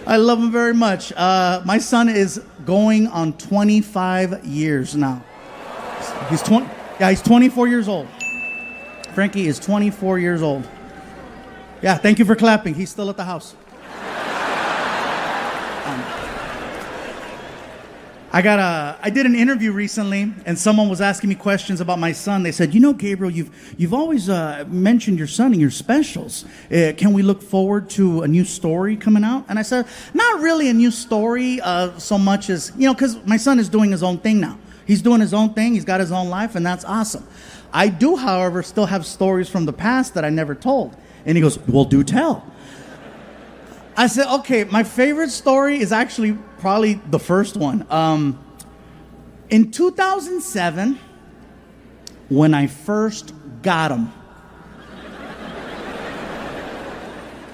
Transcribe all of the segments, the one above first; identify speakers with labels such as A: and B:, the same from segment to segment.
A: I love him very much. My son is going on 25 years now. He's 24 years old. Frankie is 24 years old. Yeah, thank you for clapping. He's still at the house. I did an interview recently, and someone was asking me questions about my son. They said, Gabriel, you've always mentioned your son in your specials. Can we look forward to a new story coming out? And I said, not really a new story so much as, because my son is doing his own thing now. He's doing his own thing. He's got his own life, and that's awesome. I do, however, still have stories from the past that I never told. And he goes, well, do tell. I said, okay, my favorite story is actually probably the first one. In 2007, when I first got him,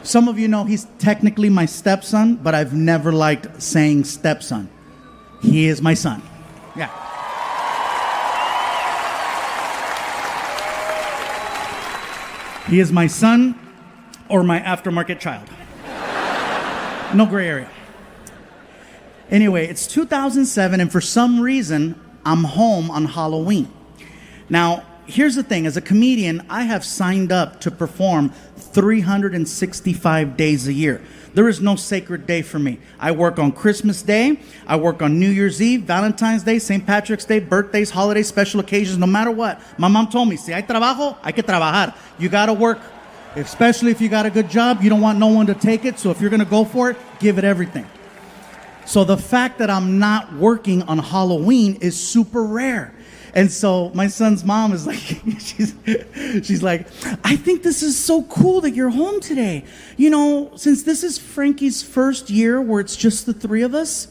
A: some of you know he's technically my stepson, but I've never liked saying stepson. He is my son. Yeah. He is my son or my aftermarket child. No gray area. Anyway, it's 2007, and for some reason, I'm home on Halloween. Now, here's the thing. As a comedian, I have signed up to perform 365 days a year. There is no sacred day for me. I work on Christmas Day. I work on New Year's Eve, Valentine's Day, St. Patrick's Day, birthdays, holidays, special occasions, no matter what. My mom told me, si hay trabajo, hay que trabajar. You got to work. Especially if you got a good job, you don't want no one to take it. So if you're going to go for it, give it everything. So the fact that I'm not working on Halloween is super rare. And so my son's mom is like, she's like, I think this is so cool that you're home today. Since this is Frankie's first year where it's just the three of us,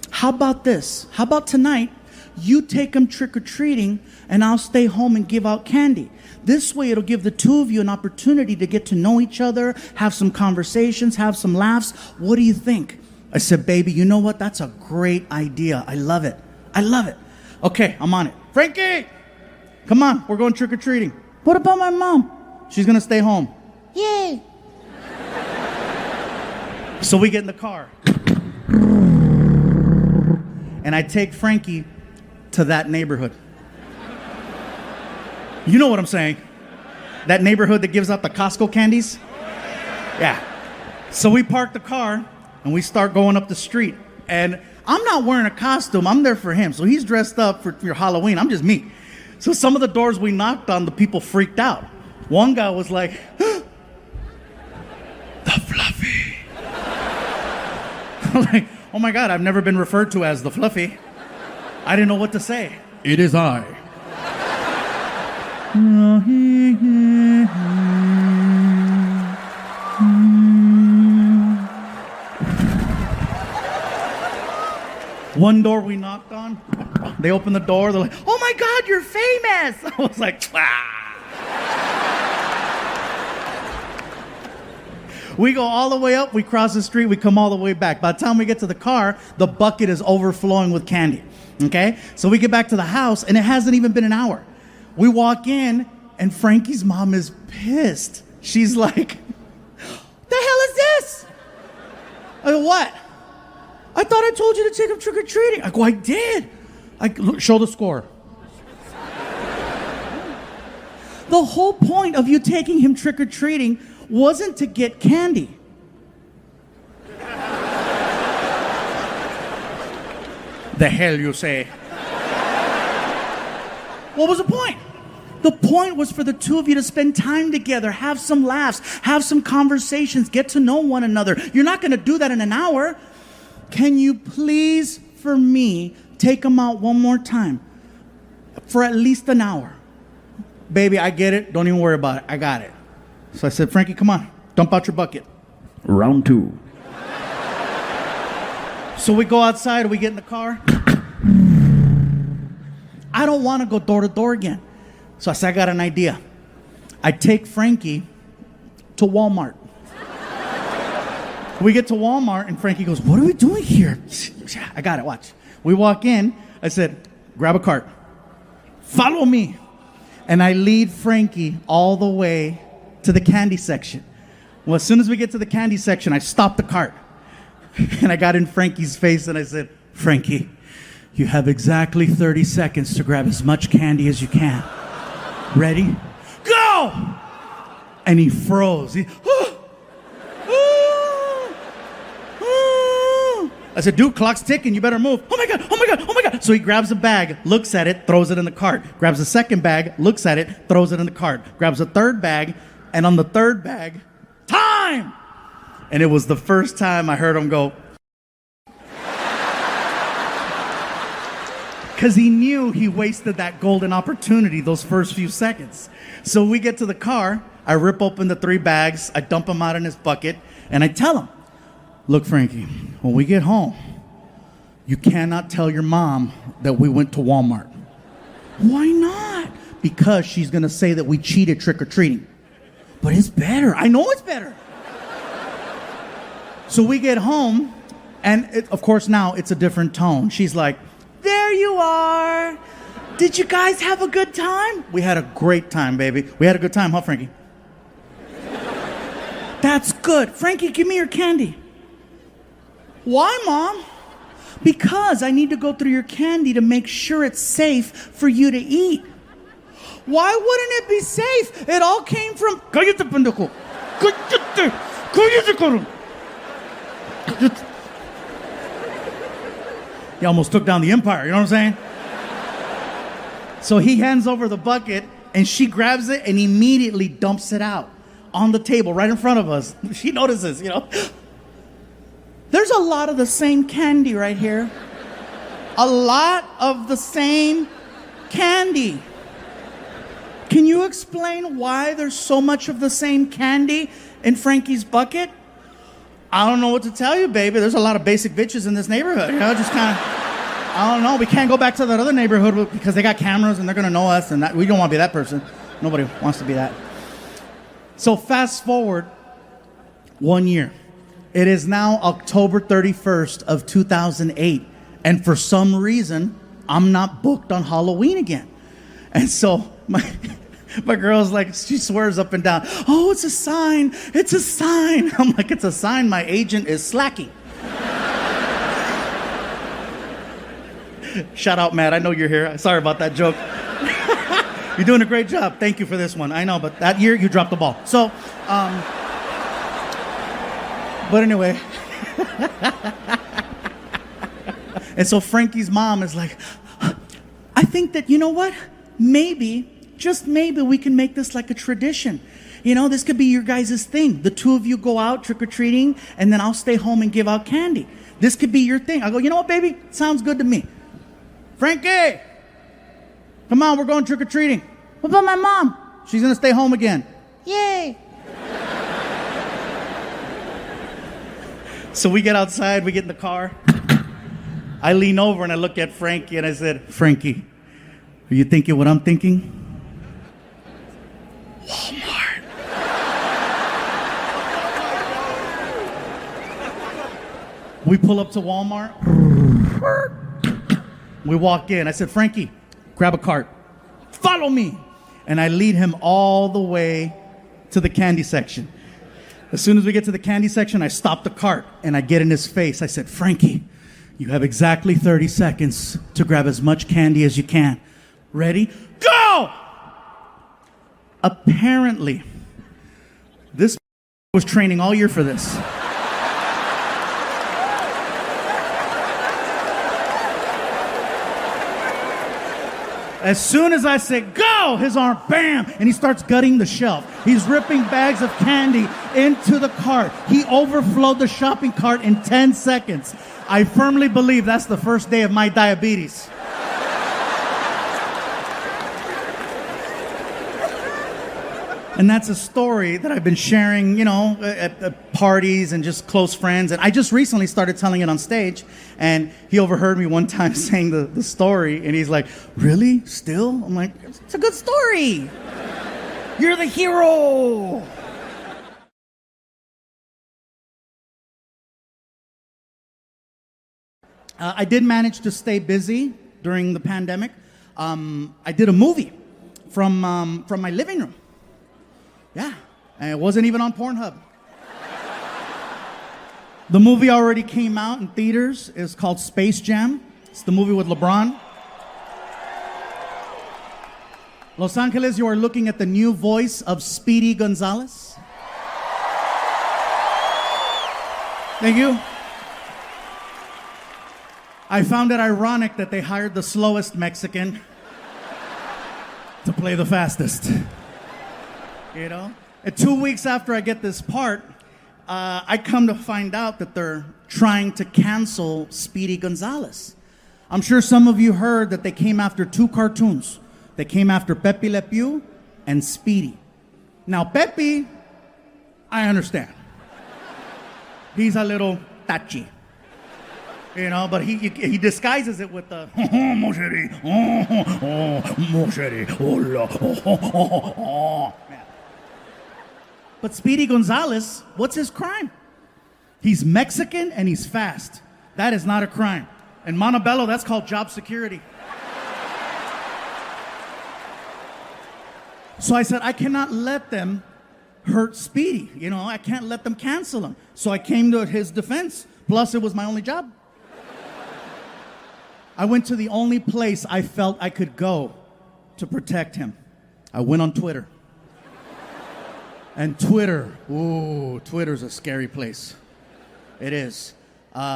A: how about this? How about tonight, you take him trick-or-treating and I'll stay home and give out candy. This way it'll give the two of you an opportunity to get to know each other, have some conversations, have some laughs. What do you think? I said, baby, you know what? That's a great idea. I love it. I love it. Okay, I'm on it. Frankie, come on. We're going trick-or-treating. What about my mom? She's going to stay home. Yay. So we get in the car. And I take Frankie to that neighborhood. You know what I'm saying? That neighborhood that gives out the Costco candies? Yeah. So we park the car and we start going up the street. And I'm not wearing a costume. I'm there for him. So he's dressed up for Halloween. I'm just me. So some of the doors we knocked on, the people freaked out. One guy was like, the Fluffy. I'm like, oh my God, I've never been referred to as the Fluffy. I didn't know what to say. It is I. One door we knocked on, they opened the door, they're like, oh my God, you're famous. I was like, ah. We go all the way up, we cross the street, we come all the way back. By the time we get to the car, the bucket is overflowing with candy. Okay? So we get back to the house, and it hasn't even been an hour. We walk in, and Frankie's mom is pissed. She's like, the hell is this? I go, what? I thought I told you to take him trick-or-treating. I go, I did. Look, show the score. The whole point of you taking him trick-or-treating wasn't to get candy. The hell you say? What was the point? The point was for the two of you to spend time together, have some laughs, have some conversations, get to know one another. You're not going to do that in an hour. Can you please, for me, take them out one more time for at least an hour? Baby, I get it. Don't even worry about it. I got it. So I said, Frankie, come on. Dump out your bucket.
B: Round 2.
A: So we go outside, we get in the car. I don't want to go door to door again. So I said, I got an idea. I take Frankie to Walmart. We get to Walmart, and Frankie goes, what are we doing here? I got it, watch. We walk in. I said, grab a cart. Follow me. And I lead Frankie all the way to the candy section. Well, as soon as we get to the candy section, I stop the cart. And I got in Frankie's face and I said, Frankie, you have exactly 30 seconds to grab as much candy as you can. Ready? Go! And he froze. I said, dude, clock's ticking. You better move. Oh my God, oh my God, oh my God. So he grabs a bag, looks at it, throws it in the cart. Grabs a second bag, looks at it, throws it in the cart. Grabs a third bag, and on the third bag, time! And it was the first time I heard him go. Because he knew he wasted that golden opportunity those first few seconds. So we get to the car, I rip open the 3 bags, I dump them out in his bucket, and I tell him, look, Frankie, when we get home, you cannot tell your mom that we went to Walmart. Why not? Because she's going to say that we cheated trick-or-treating. But it's better. I know it's better. So we get home, and of course now it's a different tone. She's like, there you are. Did you guys have a good time? We had a great time, baby. We had a good time, huh, Frankie? That's good. Frankie, give me your candy. Why, Mom? Because I need to go through your candy to make sure it's safe for you to eat. Why wouldn't it be safe? It all came from... Cállate, pendejo. Cállate. Cállate, cabrón. He almost took down the empire, you know what I'm saying? So he hands over the bucket, and she grabs it and immediately dumps it out on the table right in front of us. She notices, you know. There's a lot of the same candy right here. A lot of the same candy. Can you explain why there's so much of the same candy in Frankie's bucket? I don't know what to tell you, baby. There's a lot of basic bitches in this neighborhood. You know, just kind of, I don't know. We can't go back to that other neighborhood because they got cameras and they're going to know us. And we don't want to be that person. Nobody wants to be that. So fast forward 1 year. It is now October 31st of 2008. And for some reason, I'm not booked on Halloween again. And so my girl's like, she swears up and down, oh, it's a sign. It's a sign. I'm like, it's a sign my agent is slacking. Shout out, Matt. I know you're here. Sorry about that joke. You're doing a great job. Thank you for this one. I know, but that year you dropped the ball. So, but anyway. And so Frankie's mom is like, I think that, you know what? Maybe, just maybe we can make this like a tradition. You know, this could be your guys' thing. The two of you go out trick-or-treating, and then I'll stay home and give out candy. This could be your thing. I go, you know what, baby? Sounds good to me. Frankie, come on, we're going trick-or-treating. What about my mom? She's going to stay home again. Yay. So we get outside, we get in the car. I lean over and I look at Frankie and I said, Frankie, are you thinking what I'm thinking? Walmart. We pull up to Walmart. We walk in. I said, Frankie, grab a cart. Follow me. And I lead him all the way to the candy section. As soon as we get to the candy section, I stop the cart and I get in his face. I said, Frankie, you have exactly 30 seconds to grab as much candy as you can. Ready? Go! Apparently, this was training all year for this. As soon as I said, go, his arm, bam, and he starts gutting the shelf. He's ripping bags of candy into the cart. He overflowed the shopping cart in 10 seconds. I firmly believe that's the first day of my diabetes. And that's a story that I've been sharing, you know, at parties and just close friends. And I just recently started telling it on stage. And he overheard me one time saying the story. And he's like, really? Still? I'm like, it's a good story. You're the hero. I did manage to stay busy during the pandemic. I did a movie from my living room. Yeah, and it wasn't even on Pornhub. The movie already came out in theaters. It's called Space Jam. It's the movie with LeBron. Los Angeles, you are looking at the new voice of Speedy Gonzalez. Thank you. I found it ironic that they hired the slowest Mexican to play the fastest. You know? And 2 weeks after I get this part, I come to find out that they're trying to cancel Speedy Gonzalez. I'm sure some of you heard that they came after two cartoons. They came after Pepe Le Pew and Speedy. Now, Pepe, I understand. He's a little touchy. You know, but he disguises it with the mon chéri, mon chéri, hola, But Speedy Gonzalez, what's his crime? He's Mexican and he's fast. That is not a crime. In Montebello, that's called job security. So I said, I cannot let them hurt Speedy. You know, I can't let them cancel him. So I came to his defense. Plus, it was my only job. I went to the only place I felt I could go to protect him. I went on Twitter. And Twitter, ooh, Twitter's a scary place. It is.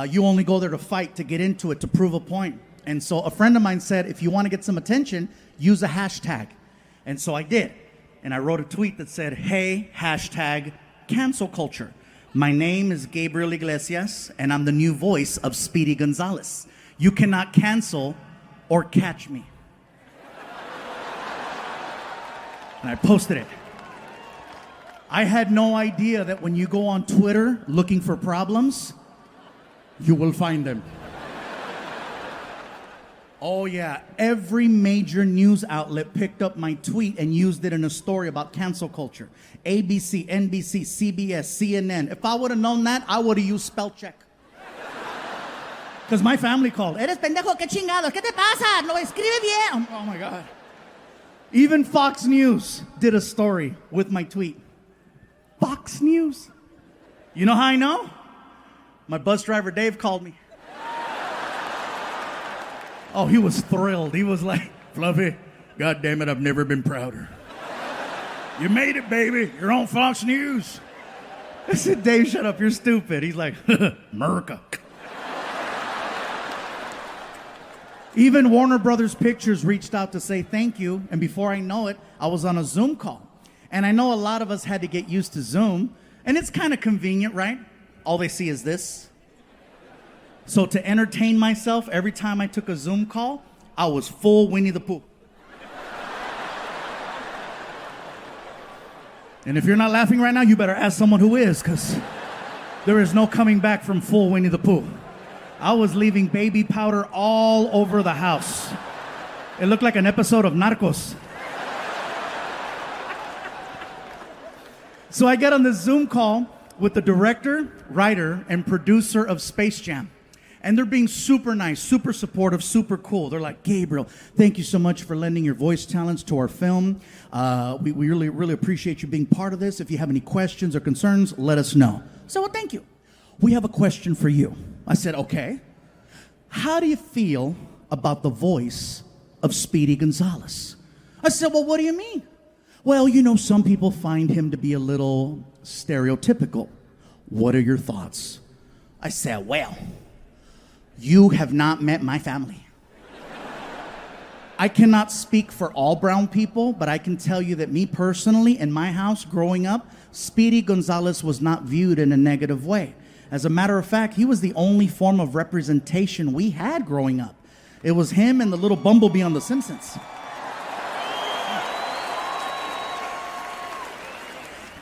A: You only go there to fight, to get into it, to prove a point. And so a friend of mine said, if you want to get some attention, use a hashtag. And so I did. And I wrote a tweet that said, hey, hashtag cancel culture. My name is Gabriel Iglesias, and I'm the new voice of Speedy Gonzalez. You cannot cancel or catch me. And I posted it. I had no idea that when you go on Twitter looking for problems, you will find them. Oh yeah, every major news outlet picked up my tweet and used it in a story about cancel culture. ABC, NBC, CBS, CNN. If I would have known that, I would have used spell check. Because my family called. Eres pendejo, qué chingados, ¿qué te pasa? No escribe bien. Oh my God. Even Fox News did a story with my tweet. Fox News. You know how I know? My bus driver Dave called me. Oh, he was thrilled. He was like, Fluffy, God damn it, I've never been prouder. You made it, baby. You're on Fox News. I said, Dave, shut up. You're stupid. He's like, America. Even Warner Brothers Pictures reached out to say thank you. And before I know it, I was on a Zoom call. And I know a lot of us had to get used to Zoom. And it's kind of convenient, right? All they see is this. So to entertain myself, every time I took a Zoom call, I was full Winnie the Pooh. And if you're not laughing right now, you better ask someone who is, because there is no coming back from full Winnie the Pooh. I was leaving baby powder all over the house. It looked like an episode of Narcos. So I get on this Zoom call with the director, writer, and producer of Space Jam. And they're being super nice, super supportive, super cool. They're like, Gabriel, thank you so much for lending your voice talents to our film. We really, really appreciate you being part of this. If you have any questions or concerns, let us know. So, well, thank you. We have a question for you. I said, okay. How do you feel about the voice of Speedy Gonzalez? I said, well, what do you mean? Well, you know, some people find him to be a little stereotypical. What are your thoughts? I said, well, you have not met my family. I cannot speak for all brown people, but I can tell you that me personally, in my house growing up, Speedy Gonzalez was not viewed in a negative way. As a matter of fact, he was the only form of representation we had growing up. It was him and the little bumblebee on The Simpsons.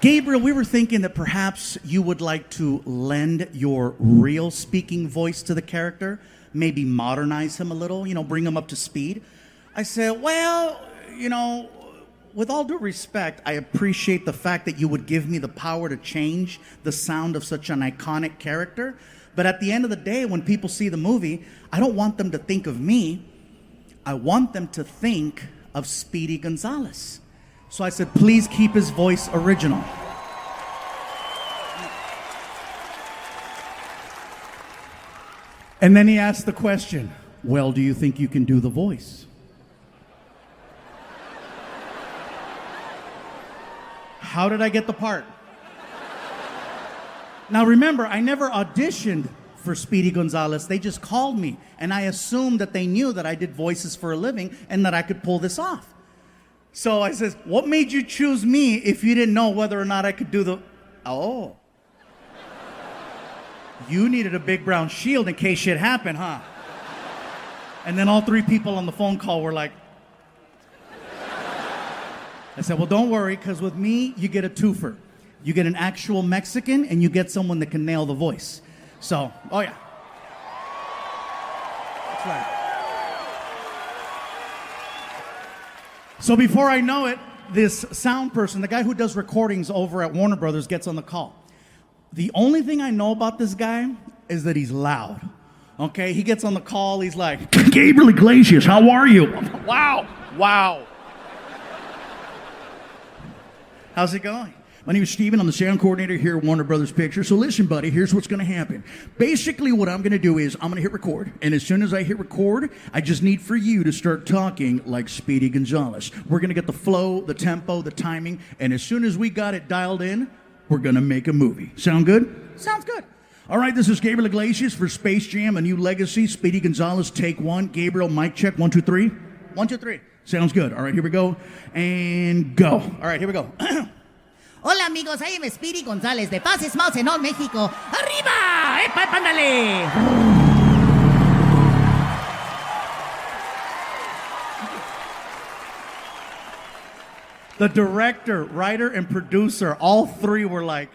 A: Gabriel, we were thinking that perhaps you would like to lend your real speaking voice to the character, maybe modernize him a little, you know, bring him up to speed. I said, well, you know, with all due respect, I appreciate the fact that you would give me the power to change the sound of such an iconic character. But at the end of the day, when people see the movie, I don't want them to think of me. I want them to think of Speedy Gonzalez. So I said, please keep his voice original. And then he asked the question, well, do you think you can do the voice? How did I get the part? Now remember, I never auditioned for Speedy Gonzalez. They just called me, and I assumed that they knew that I did voices for a living and that I could pull this off. So I says, what made you choose me if you didn't know whether or not I could do the... Oh. You needed a big brown shield in case shit happened, huh? And then all three people on the phone call were like... I said, well, don't worry, because with me, you get a twofer. You get an actual Mexican, and you get someone that can nail the voice. So, oh yeah. That's right. So before I know it, this sound person, the guy who does recordings over at Warner Brothers, gets on the call. The only thing I know about this guy is that he's loud. Okay, he gets on the call, he's like, Gabriel Iglesias, how are you? Wow. How's it going? My name is Steven. I'm the sound coordinator here at Warner Brothers Pictures. So listen, buddy, here's what's going to happen. Basically, what I'm going to do is I'm going to hit record. And as soon as I hit record, I just need for you to start talking like Speedy Gonzalez. We're going to get the flow, the tempo, the timing. And as soon as we got it dialed in, we're going to make a movie. Sound good? Sounds good. All right, this is Gabriel Iglesias for Space Jam, A New Legacy. Speedy Gonzalez, take one. Gabriel, mic check. 1, 2, 3. 1, 2, 3. Sounds good. All right, here we go. And go. All right, here we go.
B: Hola amigos, I am Speedy González de Fases Mouse en México. ¡Arriba! ¡Epa, pándale!
A: The director, writer, and producer, all three were like,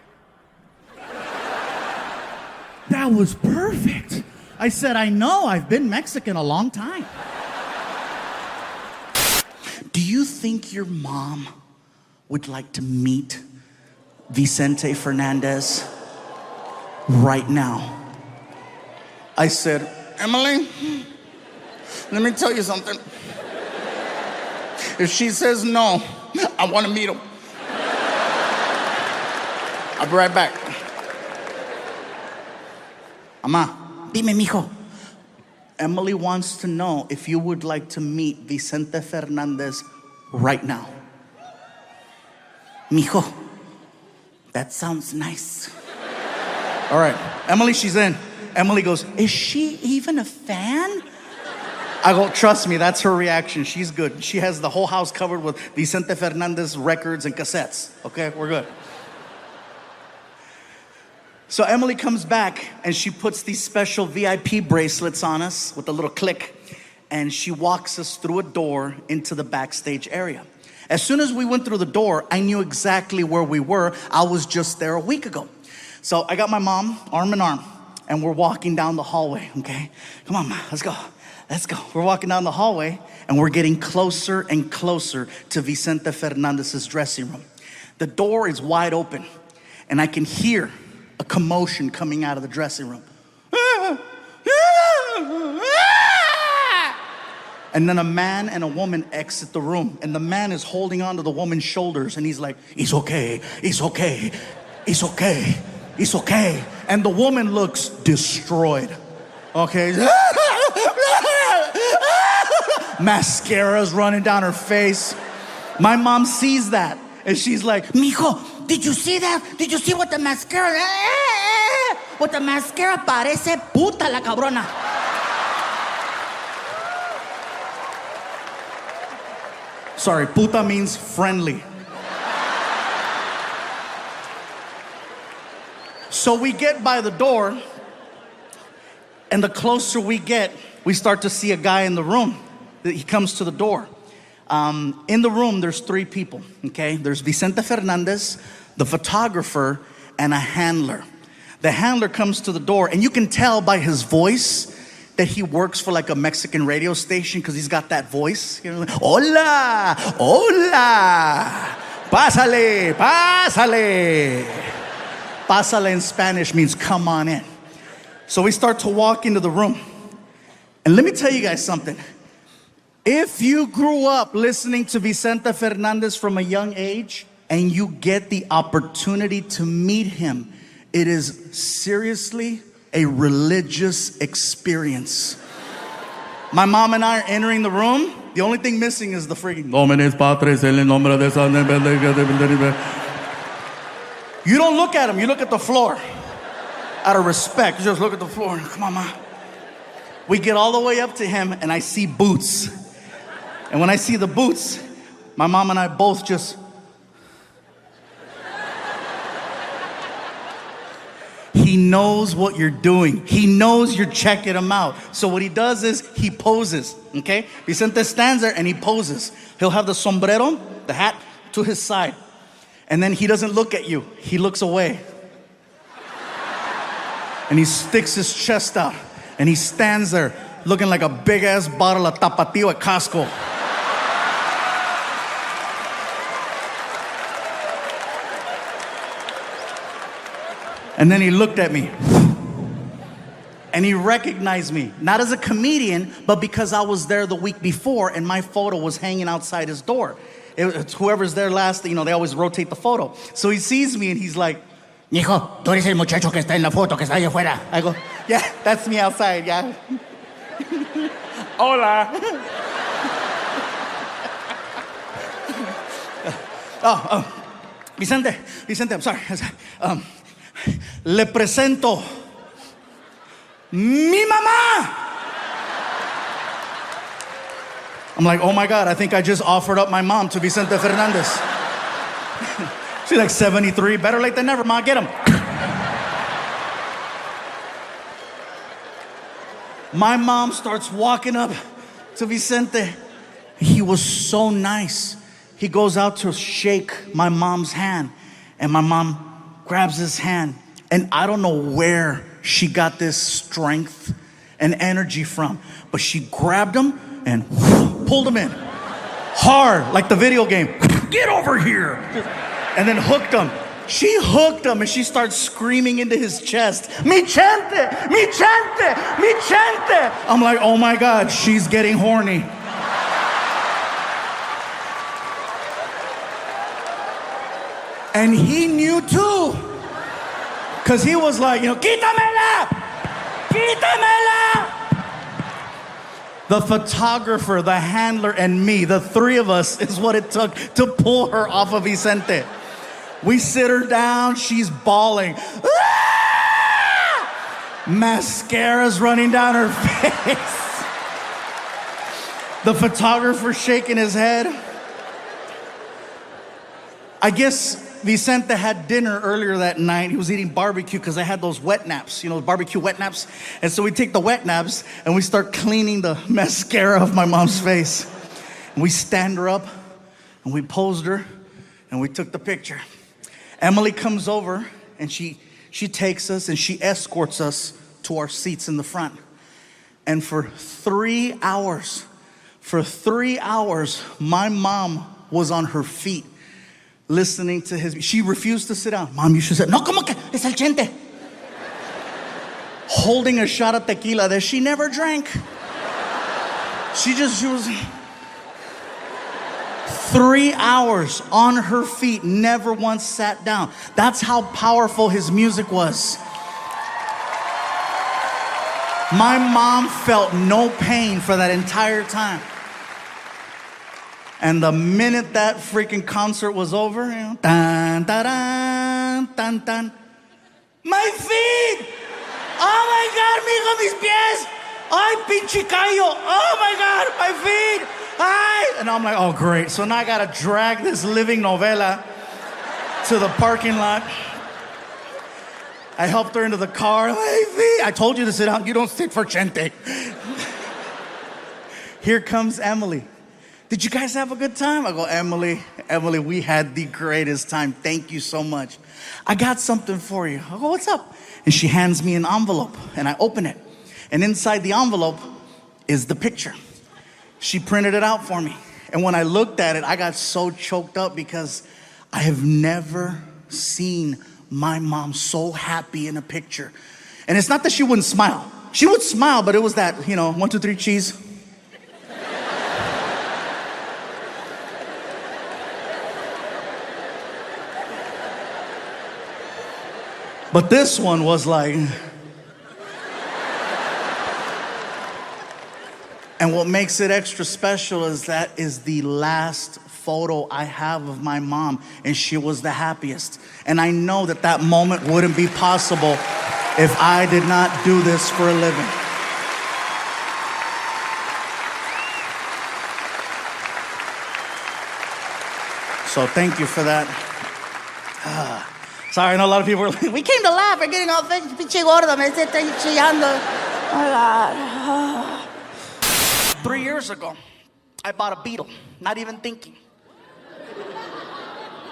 A: that was perfect. I said, I know, I've been Mexican a long time. Do you think your mom would like to meet Vicente Fernandez right now? I said, Emily, let me tell you something. If she says no, I want to meet him. I'll be right back. Ama,
B: Dime, mijo.
A: Emily wants to know if you would like to meet Vicente Fernandez right now.
B: Mijo, that sounds nice.
A: All right, Emily, she's in. Emily goes, is she even a fan? I go, trust me, that's her reaction. She's good. She has the whole house covered with Vicente Fernandez records and cassettes. Okay, we're good. So Emily comes back and she puts these special VIP bracelets on us with a little click, and she walks us through a door into the backstage area. As soon as we went through the door, I knew exactly where we were. I was just there a week ago. So I got my mom arm in arm, and we're walking down the hallway, okay? Come on, Ma, let's go. Let's go. We're walking down the hallway, and we're getting closer and closer to Vicente Fernandez's dressing room. The door is wide open, and I can hear a commotion coming out of the dressing room. And then a man and a woman exit the room, and the man is holding on to the woman's shoulders, and he's like, it's okay, it's okay, it's okay, it's okay. And the woman looks destroyed, okay? Mascara's running down her face. My mom sees that, and she's like,
B: Mijo, did you see that? Did you see what the mascara? What the mascara parece puta la cabrona.
A: sorry, puta means friendly. So we get by the door, and the closer we get, we start to see a guy in the room. He comes to the door. In the room, there's three people, okay? There's Vicente Fernandez, the photographer, and a handler. The handler comes to the door, and you can tell by his voice that he works for like a Mexican radio station, because he's got that voice. You know, like, hola, hola, pásale, pásale. Pásale in Spanish means come on in. So we start to walk into the room. And let me tell you guys something. If you grew up listening to Vicente Fernandez from a young age and you get the opportunity to meet him, it is seriously a religious experience. My mom and I are entering the room. The only thing missing is the freaking Nomines Patres en el nombre de San. You don't look at him, you look at the floor. Out of respect, you just look at the floor. Come on, Ma. We get all the way up to him and I see boots. And when I see the boots, my mom and I both just... He knows what you're doing. He knows you're checking him out. So what he does is he poses, okay? Vicente stands there and he poses. He'll have the sombrero, the hat, to his side. And then he doesn't look at you. He looks away. And he sticks his chest out. And he stands there looking like a big-ass bottle of Tapatio at Costco. And then he looked at me. And he recognized me, not as a comedian, but because I was there the week before and my photo was hanging outside his door. It's whoever's there last, they always rotate the photo. So he sees me and he's like,
B: Mijo, tú eres el muchacho que está en la foto, que está allá afuera.
A: I go, yeah, that's me outside, yeah. Hola. Vicente, I'm sorry. Le presento mi mamá. I'm like, oh my God, I think I just offered up my mom to Vicente Fernandez. She's like 73, better late than never, Ma, get him. My mom starts walking up to Vicente. He was so nice. He goes out to shake my mom's hand, and my mom grabs his hand. And I don't know where she got this strength and energy from, but she grabbed him and pulled him in hard, like the video game. Get over here. And then hooked him. She hooked him and she starts screaming into his chest, Mi chente, mi chente, mi chente. I'm like, oh my God, she's getting horny. And he knew too. Because he was like, quítamela, quítamela. The photographer, the handler, and me, the three of us, is what it took to pull her off of Vicente. We sit her down, she's bawling. Ah! Mascara's running down her face. The photographer shaking his head. I guess Vicente had dinner earlier that night. He was eating barbecue because I had those wet naps, barbecue wet naps. And so we take the wet naps and we start cleaning the mascara off my mom's face. And we stand her up and we posed her and we took the picture. Emily comes over and she takes us and she escorts us to our seats in the front. And for 3 hours, my mom was on her feet listening to she refused to sit down. Mom, you should sit. No, como que es el chente. Holding a shot of tequila that she never drank. She was 3 hours on her feet, never once sat down. That's how powerful his music was. My mom felt no pain for that entire time. And the minute that freaking concert was over, tan, tan, tan, tan. My feet! Oh my God, mijo, mis pies! Ay, pinche callo! Oh my God, my feet! Ay! And I'm like, oh great. So now I gotta drag this living novela to the parking lot. I helped her into the car. My feet! I told you to sit down. You don't sit for Chente. Here comes Emily. Did you guys have a good time? I go, Emily, we had the greatest time. Thank you so much. I got something for you. I go, what's up? And she hands me an envelope, and I open it. And inside the envelope is the picture. She printed it out for me. And when I looked at it, I got so choked up because I have never seen my mom so happy in a picture. And it's not that she wouldn't smile. She would smile, but it was that, 1, 2, 3, cheese. But this one was like, And what makes it extra special is that is the last photo I have of my mom, and she was the happiest. And I know that that moment wouldn't be possible if I did not do this for a living. So thank you for that. Sorry, I know a lot of people are like,
B: We came to laugh. We're getting all pinche gordo. Me está chillando. Oh my God.
A: 3 years ago, I bought a Beetle, not even thinking.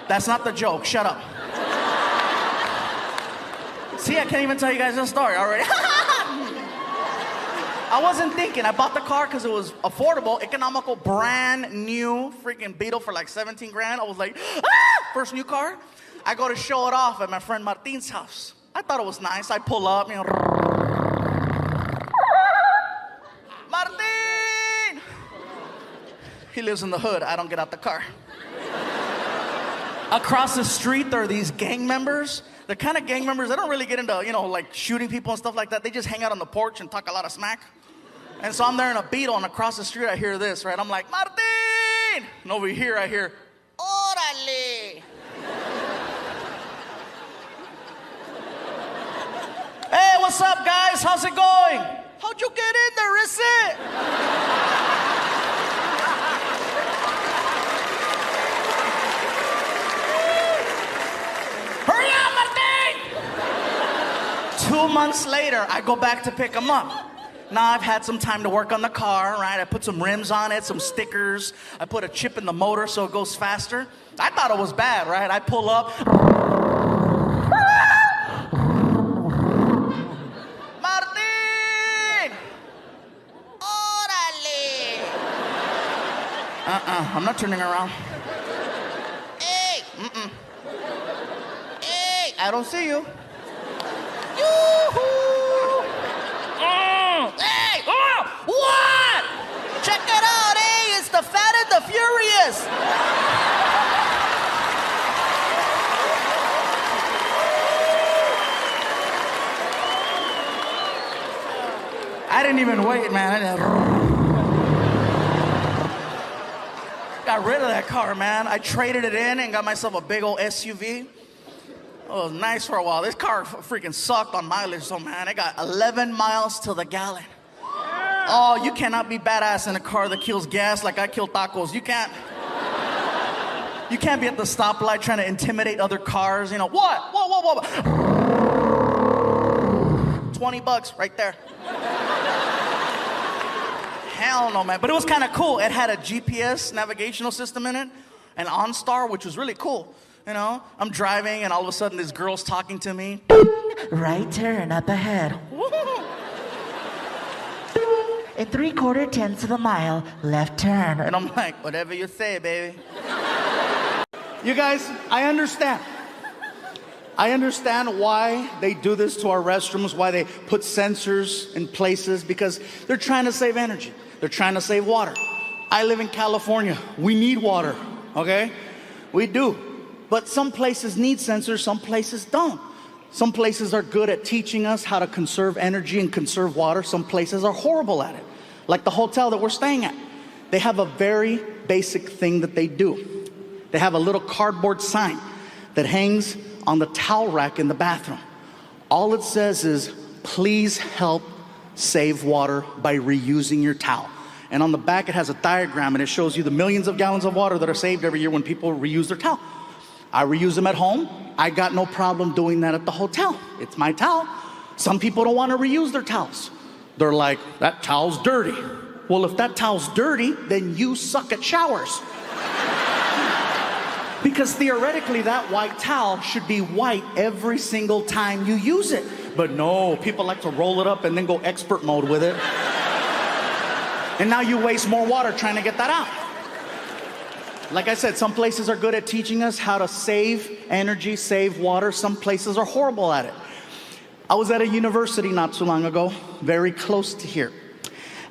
A: That's not the joke, shut up. See, I can't even tell you guys this story already. I wasn't thinking. I bought the car because it was affordable, economical, brand new freaking Beetle for like 17 grand. I was like, first new car. I go to show it off at my friend Martin's house. I thought it was nice. I pull up, Martin! He lives in the hood. I don't get out the car. Across the street, there are these gang members. The kind of gang members, they don't really get into, like shooting people and stuff like that. They just hang out on the porch and talk a lot of smack. And so I'm there in a Beetle, and across the street, I hear this, right? I'm like, Martin! And over here, I hear, Órale! Hey, what's up, guys? How's it going? How'd you get in there, is it? Hurry up, Martin! 2 months later, I go back to pick him up. Now I've had some time to work on the car, right? I put some rims on it, some stickers. I put a chip in the motor so it goes faster. I thought it was bad, right? I pull up. Martin! Órale! I'm not turning around. Hey! Hey! I don't see you. Yoo-hoo! Hey! Oh! What? Check it out, hey! It's the Fat and the Furious! I didn't even wait, man. Got rid of that car, man. I traded it in and got myself a big old SUV. It was nice for a while. This car freaking sucked on mileage, so man, I got 11 miles to the gallon. Oh, you cannot be badass in a car that kills gas like I kill tacos. You can't. You can't be at the stoplight trying to intimidate other cars. What? Whoa. $20 right there. Hell no, man. But it was kind of cool. It had a GPS navigational system in it, an OnStar, which was really cool. I'm driving, and all of a sudden, this girl's talking to me.
B: Right turn up ahead. At 3/4 of a mile, left turn.
A: And I'm like, whatever you say, baby. You guys, I understand. I understand why they do this to our restrooms, why they put sensors in places, because they're trying to save energy. They're trying to save water. I live in California. We need water, okay? We do. But some places need sensors, some places don't. Some places are good at teaching us how to conserve energy and conserve water. Some places are horrible at it. Like the hotel that we're staying at. They have a very basic thing that they do. They have a little cardboard sign that hangs on the towel rack in the bathroom. All it says is, please help save water by reusing your towel. And on the back it has a diagram, and it shows you the millions of gallons of water that are saved every year when people reuse their towel. I reuse them at home. I got no problem doing that at the hotel. It's my towel. Some people don't want to reuse their towels. They're like, that towel's dirty. Well, if that towel's dirty, then you suck at showers. Because theoretically, that white towel should be white every single time you use it. But no, people like to roll it up and then go expert mode with it. And now you waste more water trying to get that out. Like I said, some places are good at teaching us how to save energy, save water. Some places are horrible at it. I was at a university not too long ago, very close to here.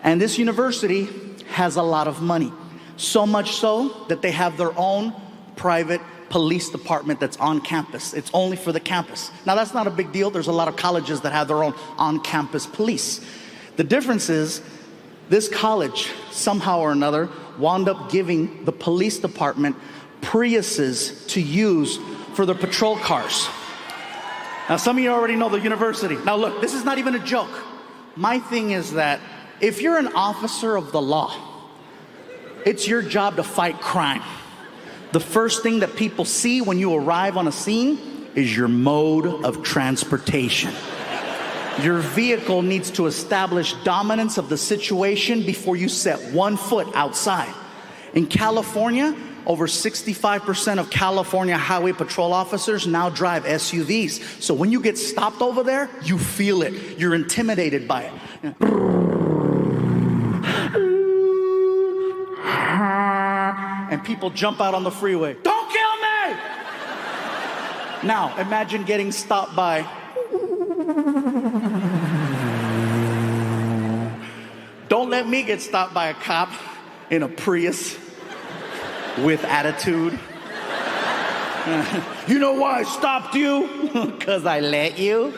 A: And this university has a lot of money. So much so that they have their own private police department that's on campus. It's only for the campus. Now that's not a big deal. There's a lot of colleges that have their own on-campus police. The difference is This college, somehow or another, wound up giving the police department Priuses to use for their patrol cars. Now, some of you already know the university. Now, look, this is not even a joke. My thing is that if you're an officer of the law, it's your job to fight crime. The first thing that people see when you arrive on a scene is your mode of transportation. Your vehicle needs to establish dominance of the situation before you set one foot outside. In California, over 65% of California highway patrol officers now drive SUVs. So when you get stopped over there, you feel it. You're intimidated by it. And people jump out on the freeway. Don't kill me! Now, imagine getting stopped by... Don't let me get stopped by a cop in a Prius with attitude. You know why I stopped you? Because I let you.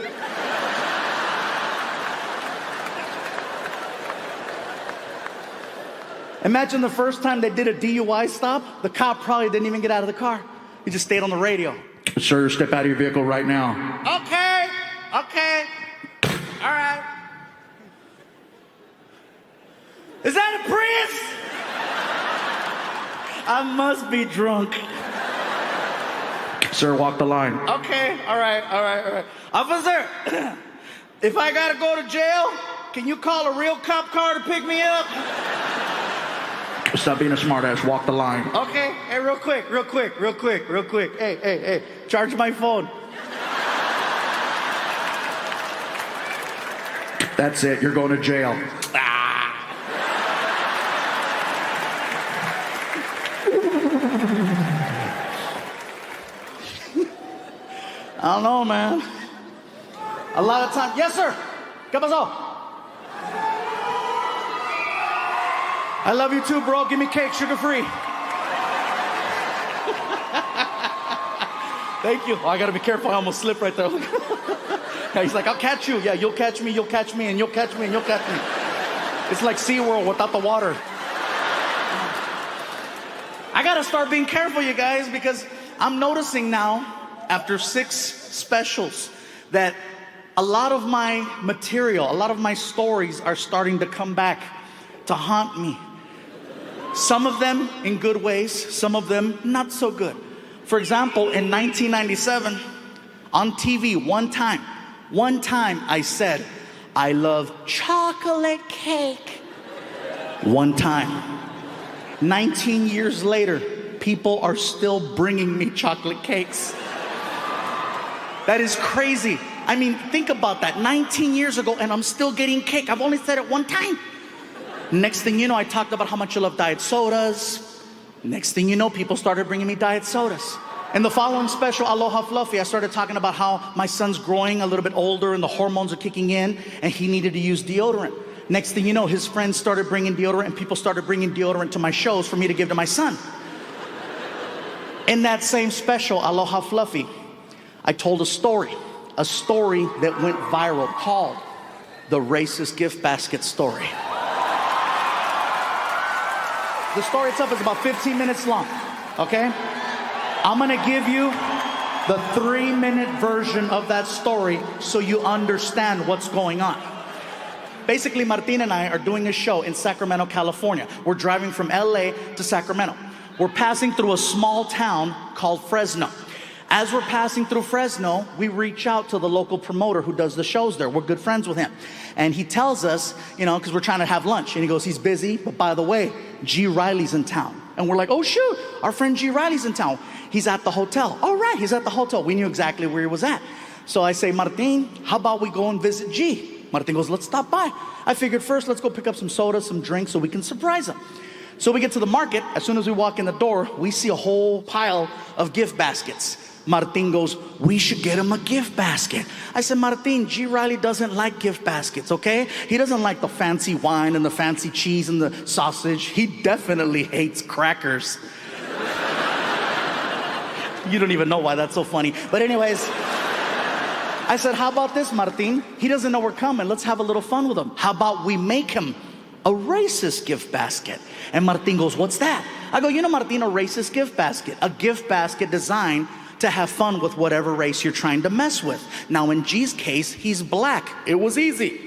A: Imagine the first time they did a DUI stop, the cop probably didn't even get out of the car. He just stayed on the radio. Sir, step out of your vehicle right now. Okay. All right. Is that a Prius? I must be drunk. Sir, walk the line. Okay, all right. Officer, if I gotta go to jail, can you call a real cop car to pick me up? Stop being a smartass, walk the line. Okay, hey, real quick. Hey, charge my phone. That's it, you're going to jail. I don't know, man. A lot of times. Yes, sir. ¿Qué pasó? I love you too, bro. Give me cake, sugar-free. Thank you. Oh, I gotta be careful. I almost slipped right there. He's like, I'll catch you. Yeah, you'll catch me, and you'll catch me. It's like SeaWorld without the water. I gotta start being careful, you guys, because I'm noticing now, after 6 specials, that a lot of my material, a lot of my stories are starting to come back to haunt me. Some of them in good ways, some of them not so good. For example, in 1997, on TV, one time I said, I love chocolate cake. One time. 19 years later, people are still bringing me chocolate cakes. That is crazy. I mean, think about that. 19 years ago, and I'm still getting cake. I've only said it one time. Next thing you know, I talked about how much I love diet sodas. Next thing you know, people started bringing me diet sodas. In the following special, Aloha Fluffy, I started talking about how my son's growing a little bit older and the hormones are kicking in and he needed to use deodorant. Next thing you know, his friends started bringing deodorant and people started bringing deodorant to my shows for me to give to my son. In that same special, Aloha Fluffy, I told a story that went viral called the racist gift basket story. The story itself is about 15 minutes long, okay? I'm gonna give you the 3-minute version of that story so you understand what's going on. Basically, Martin and I are doing a show in Sacramento, California. We're driving from LA to Sacramento. We're passing through a small town called Fresno. As we're passing through Fresno, we reach out to the local promoter who does the shows there. We're good friends with him. And he tells us, because we're trying to have lunch. And he goes, he's busy, but by the way, G. Riley's in town. And we're like, oh shoot, our friend G. Riley's in town. He's at the hotel. All right, he's at the hotel. We knew exactly where he was at. So I say, Martin, how about we go and visit G? Martin goes, let's stop by. I figured first, let's go pick up some soda, some drinks so we can surprise him. So we get to the market. As soon as we walk in the door, we see a whole pile of gift baskets. Martin goes, we should get him a gift basket. I said, Martin, G. Riley doesn't like gift baskets, okay? He doesn't like the fancy wine and the fancy cheese and the sausage. He definitely hates crackers. You don't even know why that's so funny. But anyways, I said, how about this, Martin? He doesn't know we're coming. Let's have a little fun with him. How about we make him a racist gift basket. And Martin goes, what's that? I go, Martin, a racist gift basket. A gift basket designed to have fun with whatever race you're trying to mess with. Now, in G's case, he's black. It was easy.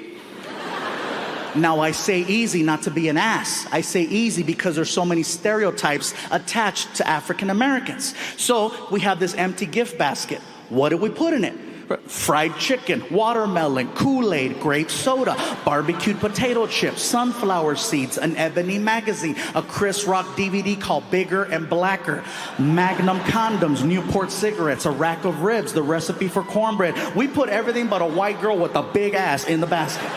A: Now, I say easy not to be an ass. I say easy because there's so many stereotypes attached to African Americans. So we have this empty gift basket. What did we put in it? Fried chicken, watermelon, Kool-Aid, grape soda, barbecued potato chips, sunflower seeds, an Ebony magazine, a Chris Rock DVD called Bigger and Blacker, Magnum condoms, Newport cigarettes, a rack of ribs, the recipe for cornbread. We put everything but a white girl with a big ass in the basket.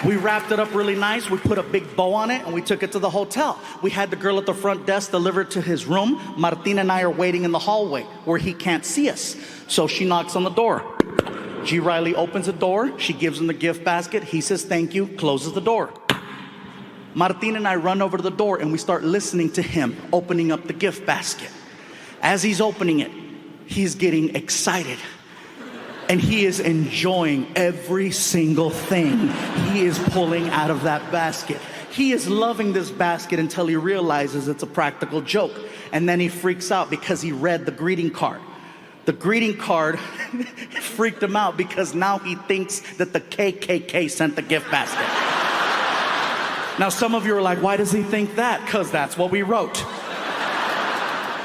A: We wrapped it up really nice. We put a big bow on it and we took it to the hotel. We had the girl at the front desk deliver it to his room. Martin and I are waiting in the hallway where he can't see us. So she knocks on the door. G. Riley opens the door. She gives him the gift basket. He says thank you, closes the door. Martin and I run over to the door and we start listening to him opening up the gift basket. As he's opening it, he's getting excited. And he is enjoying every single thing he is pulling out of that basket. He is loving this basket until he realizes it's a practical joke. And then he freaks out because he read the greeting card. The greeting card freaked him out because now he thinks that the KKK sent the gift basket. Now some of you are like, why does he think that? Because that's what we wrote.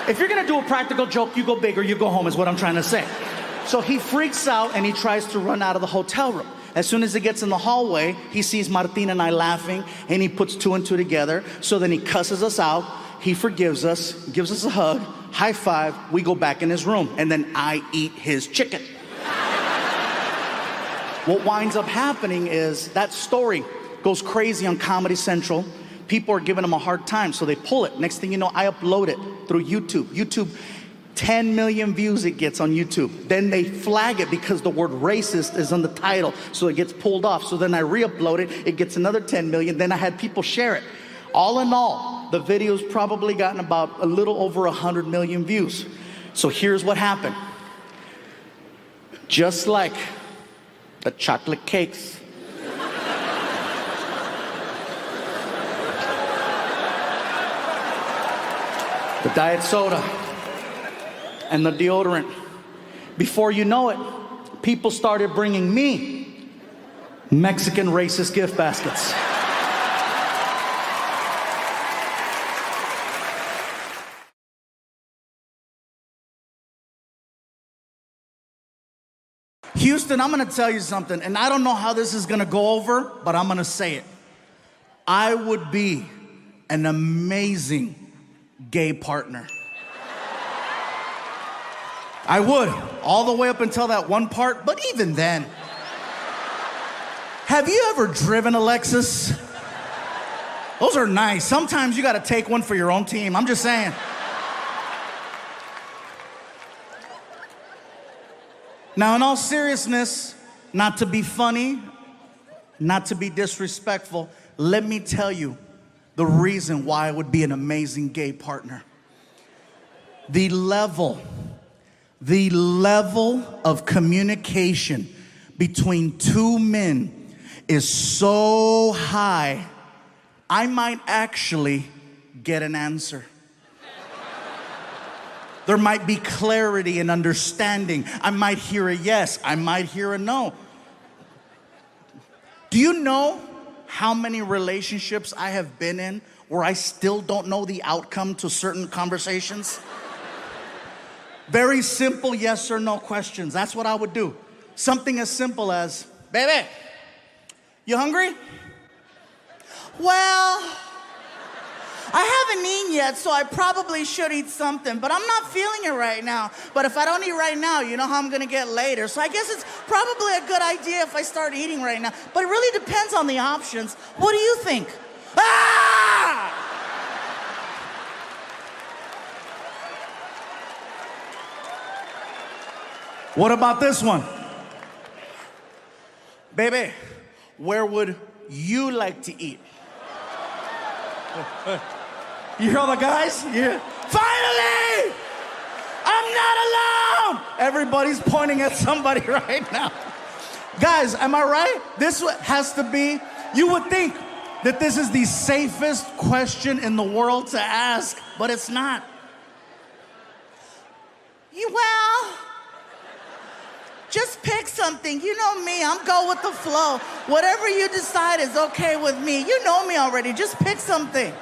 A: If you're gonna do a practical joke, you go big or you go home is what I'm trying to say. So he freaks out and he tries to run out of the hotel room. As soon as he gets in the hallway, he sees Martin and I laughing and he puts two and two together. So then he cusses us out. He forgives us, gives us a hug, high five. We go back in his room and then I eat his chicken. What winds up happening is that story goes crazy on Comedy Central. People are giving him a hard time, so they pull it. Next thing you know, I upload it through YouTube. 10 million views it gets on YouTube. Then they flag it because the word racist is on the title, so it gets pulled off. So then I re-upload it, it gets another 10 million. Then I had people share it. All in all, the video's probably gotten about a little over 100 million views. So here's what happened. Just like the chocolate cakes, the diet soda, and the deodorant. Before you know it, people started bringing me Mexican racist gift baskets. Houston, I'm gonna tell you something, and I don't know how this is gonna go over, but I'm gonna say it. I would be an amazing gay partner. I would, all the way up until that one part, but even then. Have you ever driven a Lexus? Those are nice. Sometimes you gotta take one for your own team. I'm just saying. Now, in all seriousness, not to be funny, not to be disrespectful, let me tell you the reason why I would be an amazing gay partner. The level of communication between two men is so high, I might actually get an answer. There might be clarity and understanding. I might hear a yes, I might hear a no. Do you know how many relationships I have been in where I still don't know the outcome to certain conversations? Very simple yes or no questions. That's what I would do. Something as simple as, baby, you hungry? Well, I haven't eaten yet, so I probably should eat something, but I'm not feeling it right now. But if I don't eat right now, you know how I'm gonna get later. So I guess it's probably a good idea if I start eating right now. But it really depends on the options. What do you think? Ah! What about this one? Baby, where would you like to eat? You hear all the guys? Yeah. Finally! I'm not alone! Everybody's pointing at somebody right now. Guys, am I right? This has to be, you would think that this is the safest question in the world to ask, but it's not.
B: Well, just pick something. You know me, I'm go with the flow. Whatever you decide is okay with me. You know me already, just pick something.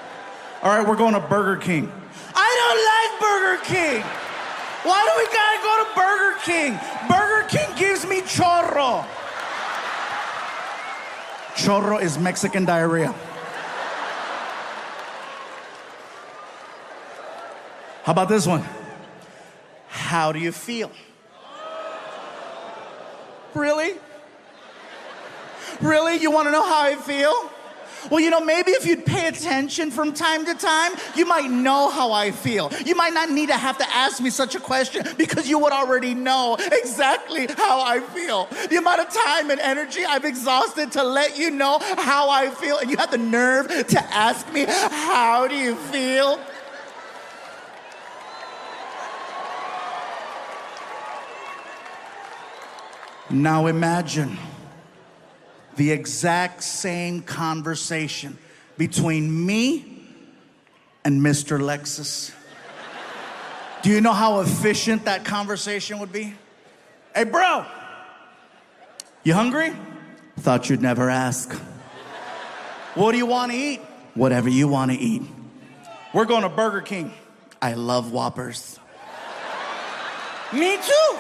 A: All right, we're going to Burger King.
B: I don't like Burger King.
A: Why do we gotta go to Burger King? Burger King gives me chorro. Chorro is Mexican diarrhea. How about this one? How do you feel? Really? Really? You want to know how I feel? Well, you know, maybe if you'd pay attention from time to time, you might know how I feel. You might not need to have to ask me such a question because you would already know exactly how I feel. The amount of time and energy I've exhausted to let you know how I feel, and you have the nerve to ask me, how do you feel? Now imagine the exact same conversation between me and Mr. Lexus. Do you know how efficient that conversation would be? Hey, bro, you hungry? Thought you'd never ask. What do you want to eat? Whatever you want to eat. We're going to Burger King. I love Whoppers.
B: Me too.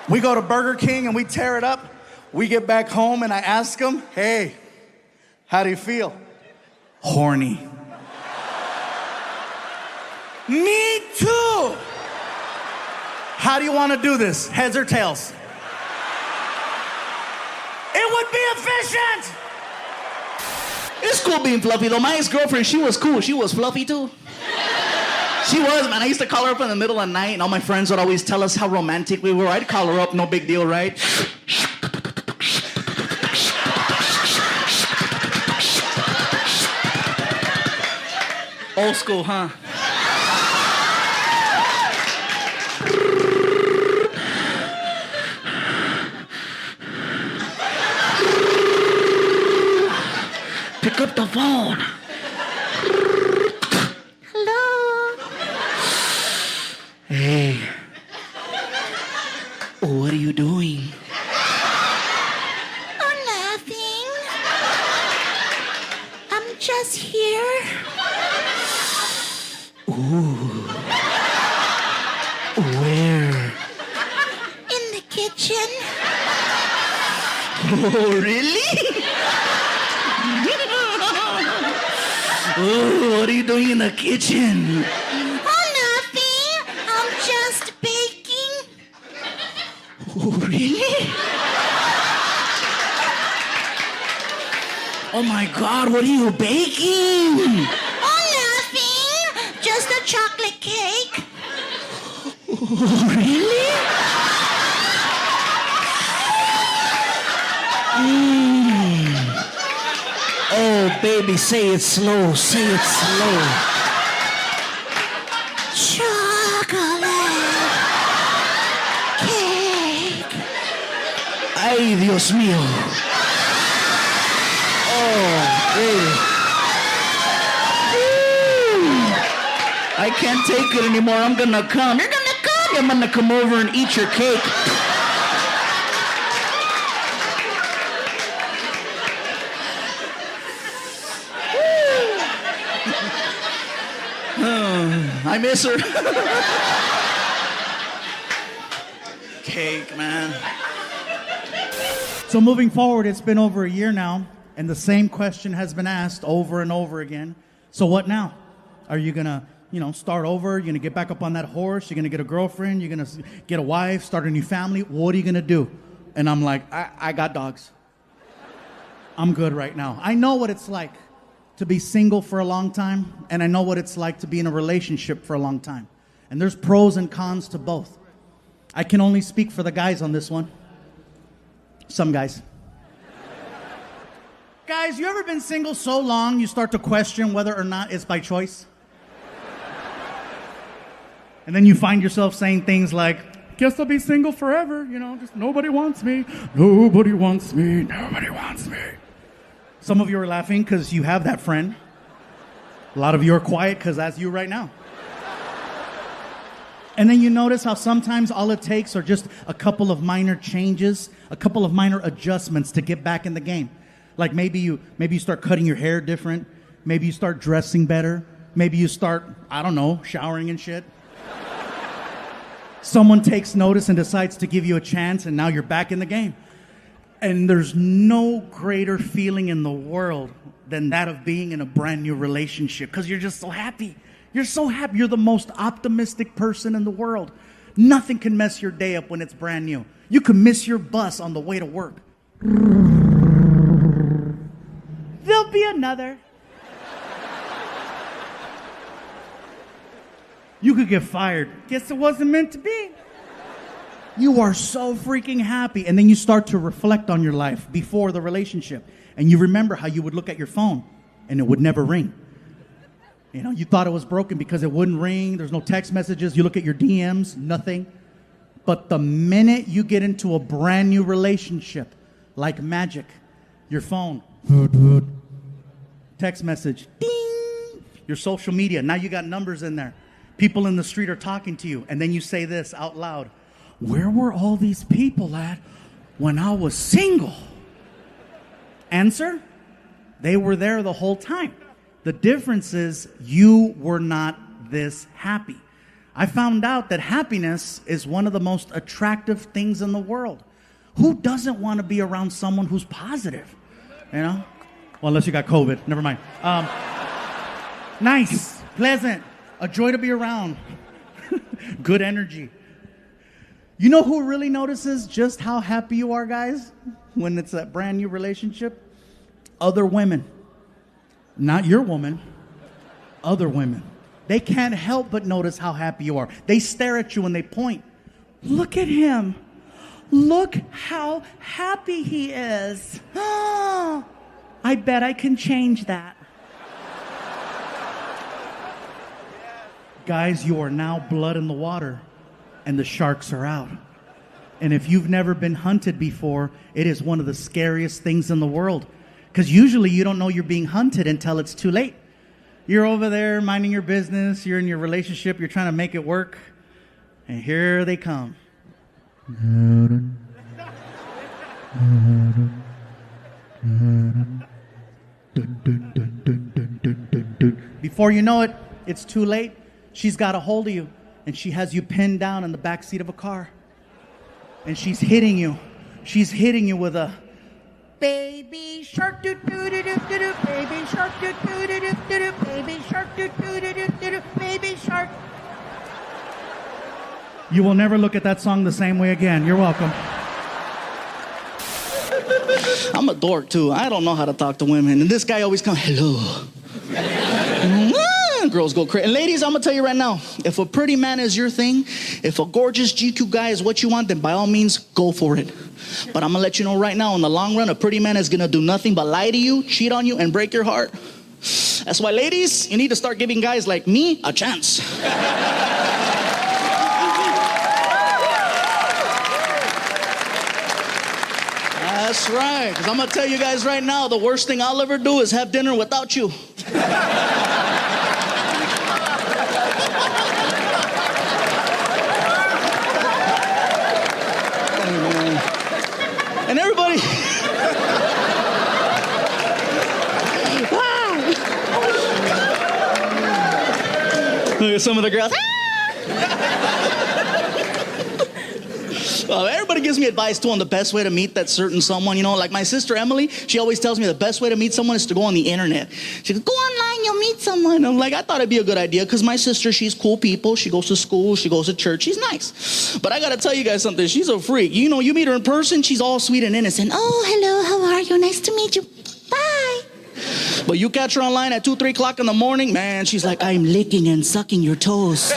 A: We go to Burger King and we tear it up. We get back home and I ask him, hey, how do you feel? Horny.
B: Me too.
A: How do you want to do this? Heads or tails?
B: It would be efficient.
C: It's cool being fluffy though. My ex-girlfriend, she was cool. She was fluffy too. She was, man. I used to call her up in the middle of the night and all my friends would always tell us how romantic we were. I'd call her up, no big deal, right? Old school, huh? Pick up the phone. Hey, what are you doing?
B: I'm nothing. I'm just here.
C: Ooh. Where?
B: In the kitchen.
C: Oh, really? Oh, what are you doing in the kitchen? Oh, really? Oh my God, what are you baking?
B: Oh, nothing. Just a chocolate cake.
C: Oh, really? Oh, baby, say it slow, say it slow.
B: Chocolate cake.
C: Ay, Dios mío. Oh, baby. I can't take it anymore. I'm gonna come. You're gonna come. I'm gonna come over and eat your cake. I miss her. Cake, man.
A: So moving forward, it's been over a year now, and the same question has been asked over and over again. So what now? Are you gonna, start over? You're gonna get back up on that horse? You're gonna get a girlfriend? You're gonna get a wife? Start a new family? What are you gonna do? And I'm like, I got dogs. I'm good right now. I know what it's like to be single for a long time, and I know what it's like to be in a relationship for a long time. And there's pros and cons to both. I can only speak for the guys on this one. Some guys. Guys, you ever been single so long you start to question whether or not it's by choice? And then you find yourself saying things like, guess I'll be single forever. You know, just nobody wants me. Nobody wants me. Nobody wants me. Some of you are laughing because you have that friend. A lot of you are quiet because that's you right now. And then you notice how sometimes all it takes are just a couple of minor changes, a couple of minor adjustments to get back in the game. Like maybe you start cutting your hair different. Maybe you start dressing better. Maybe you start, I don't know, showering and shit. Someone takes notice and decides to give you a chance, and now you're back in the game. And there's no greater feeling in the world than that of being in a brand new relationship, because you're just so happy. You're so happy. You're the most optimistic person in the world. Nothing can mess your day up when it's brand new. You can miss your bus on the way to work. There'll be another. You could get fired. Guess it wasn't meant to be. You are so freaking happy. And then you start to reflect on your life before the relationship. And you remember how you would look at your phone and it would never ring. You know, you thought it was broken because it wouldn't ring. There's no text messages. You look at your DMs, nothing. But the minute you get into a brand new relationship, like magic, your phone, text message, ding, your social media, now you got numbers in there. People in the street are talking to you, and then you say this out loud. Where were all these people at when I was single? Answer, they were there the whole time. The difference is you were not this happy. I found out that happiness is one of the most attractive things in the world. Who doesn't want to be around someone who's positive? You know? Well, unless you got COVID. Never mind. Nice, pleasant, a joy to be around. Good energy. You know who really notices just how happy you are, guys, when it's a brand new relationship? Other women. Not your woman, other women. They can't help but notice how happy you are. They stare at you and they point. Look at him. Look how happy he is. Oh, I bet I can change that. Guys, you are now blood in the water and the sharks are out. And if you've never been hunted before, it is one of the scariest things in the world. Because usually you don't know you're being hunted until it's too late. You're over there minding your business, you're in your relationship, you're trying to make it work, and here they come. Before you know it, it's too late. She's got a hold of you, and she has you pinned down in the back seat of a car. And she's hitting you. She's hitting you with a baby shark doo doo doo doo doo doo, baby shark doo doo doo doo doo doo, baby shark doo doo doo doo doo doo, baby shark. You will never look at that song the same way again. You're welcome.
C: I'm a dork too. I don't know how to talk to women. And this guy always comes, hello. Girls go crazy. And ladies, I'm gonna tell you right now, if a pretty man is your thing, if a gorgeous GQ guy is what you want, then by all means, go for it. But I'm gonna let you know right now, in the long run, a pretty man is gonna do nothing but lie to you, cheat on you, and break your heart. That's why, ladies, you need to start giving guys like me a chance. That's right, because I'm gonna tell you guys right now, the worst thing I'll ever do is have dinner without you. And everybody, look at some of the girls. Everybody gives me advice too on the best way to meet that certain someone. You know, like my sister Emily, she always tells me the best way to meet someone is to go on the internet. She goes, go online, you'll meet someone. I'm like, I thought it'd be a good idea because my sister, she's cool people. She goes to school, she goes to church, she's nice. But I gotta tell you guys something, she's a freak. You know, you meet her in person, she's all sweet and innocent. Oh, hello, how are you? Nice to meet you. Bye. But you catch her online at 2, 3 o'clock in the morning, man, she's like, I'm licking and sucking your toes.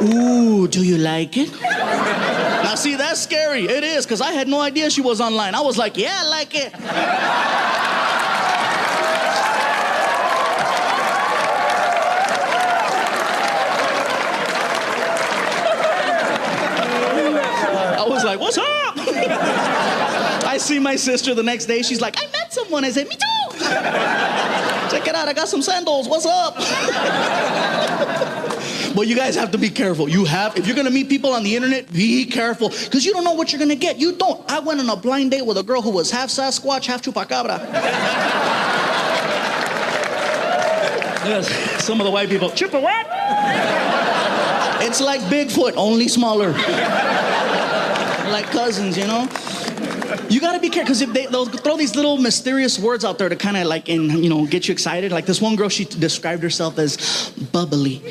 C: Ooh, do you like it? Now Now, see, that's scary. It is, because I had no idea she was online. I was like, yeah, I like it. I was like, what's up? I see my sister the next day. She's like, I met someone. I said, me too. Check it out. I got some sandals. What's up? But you guys have to be careful. If you're going to meet people on the internet, be careful. Because you don't know what you're going to get. You don't. I went on a blind date with a girl who was half Sasquatch, half Chupacabra. Yes, some of the white people, Chupa what? It's like Bigfoot, only smaller. Like cousins, you know? You gotta be careful, because if they'll throw these little mysterious words out there to kind of like, get you excited. Like this one girl, she described herself as bubbly,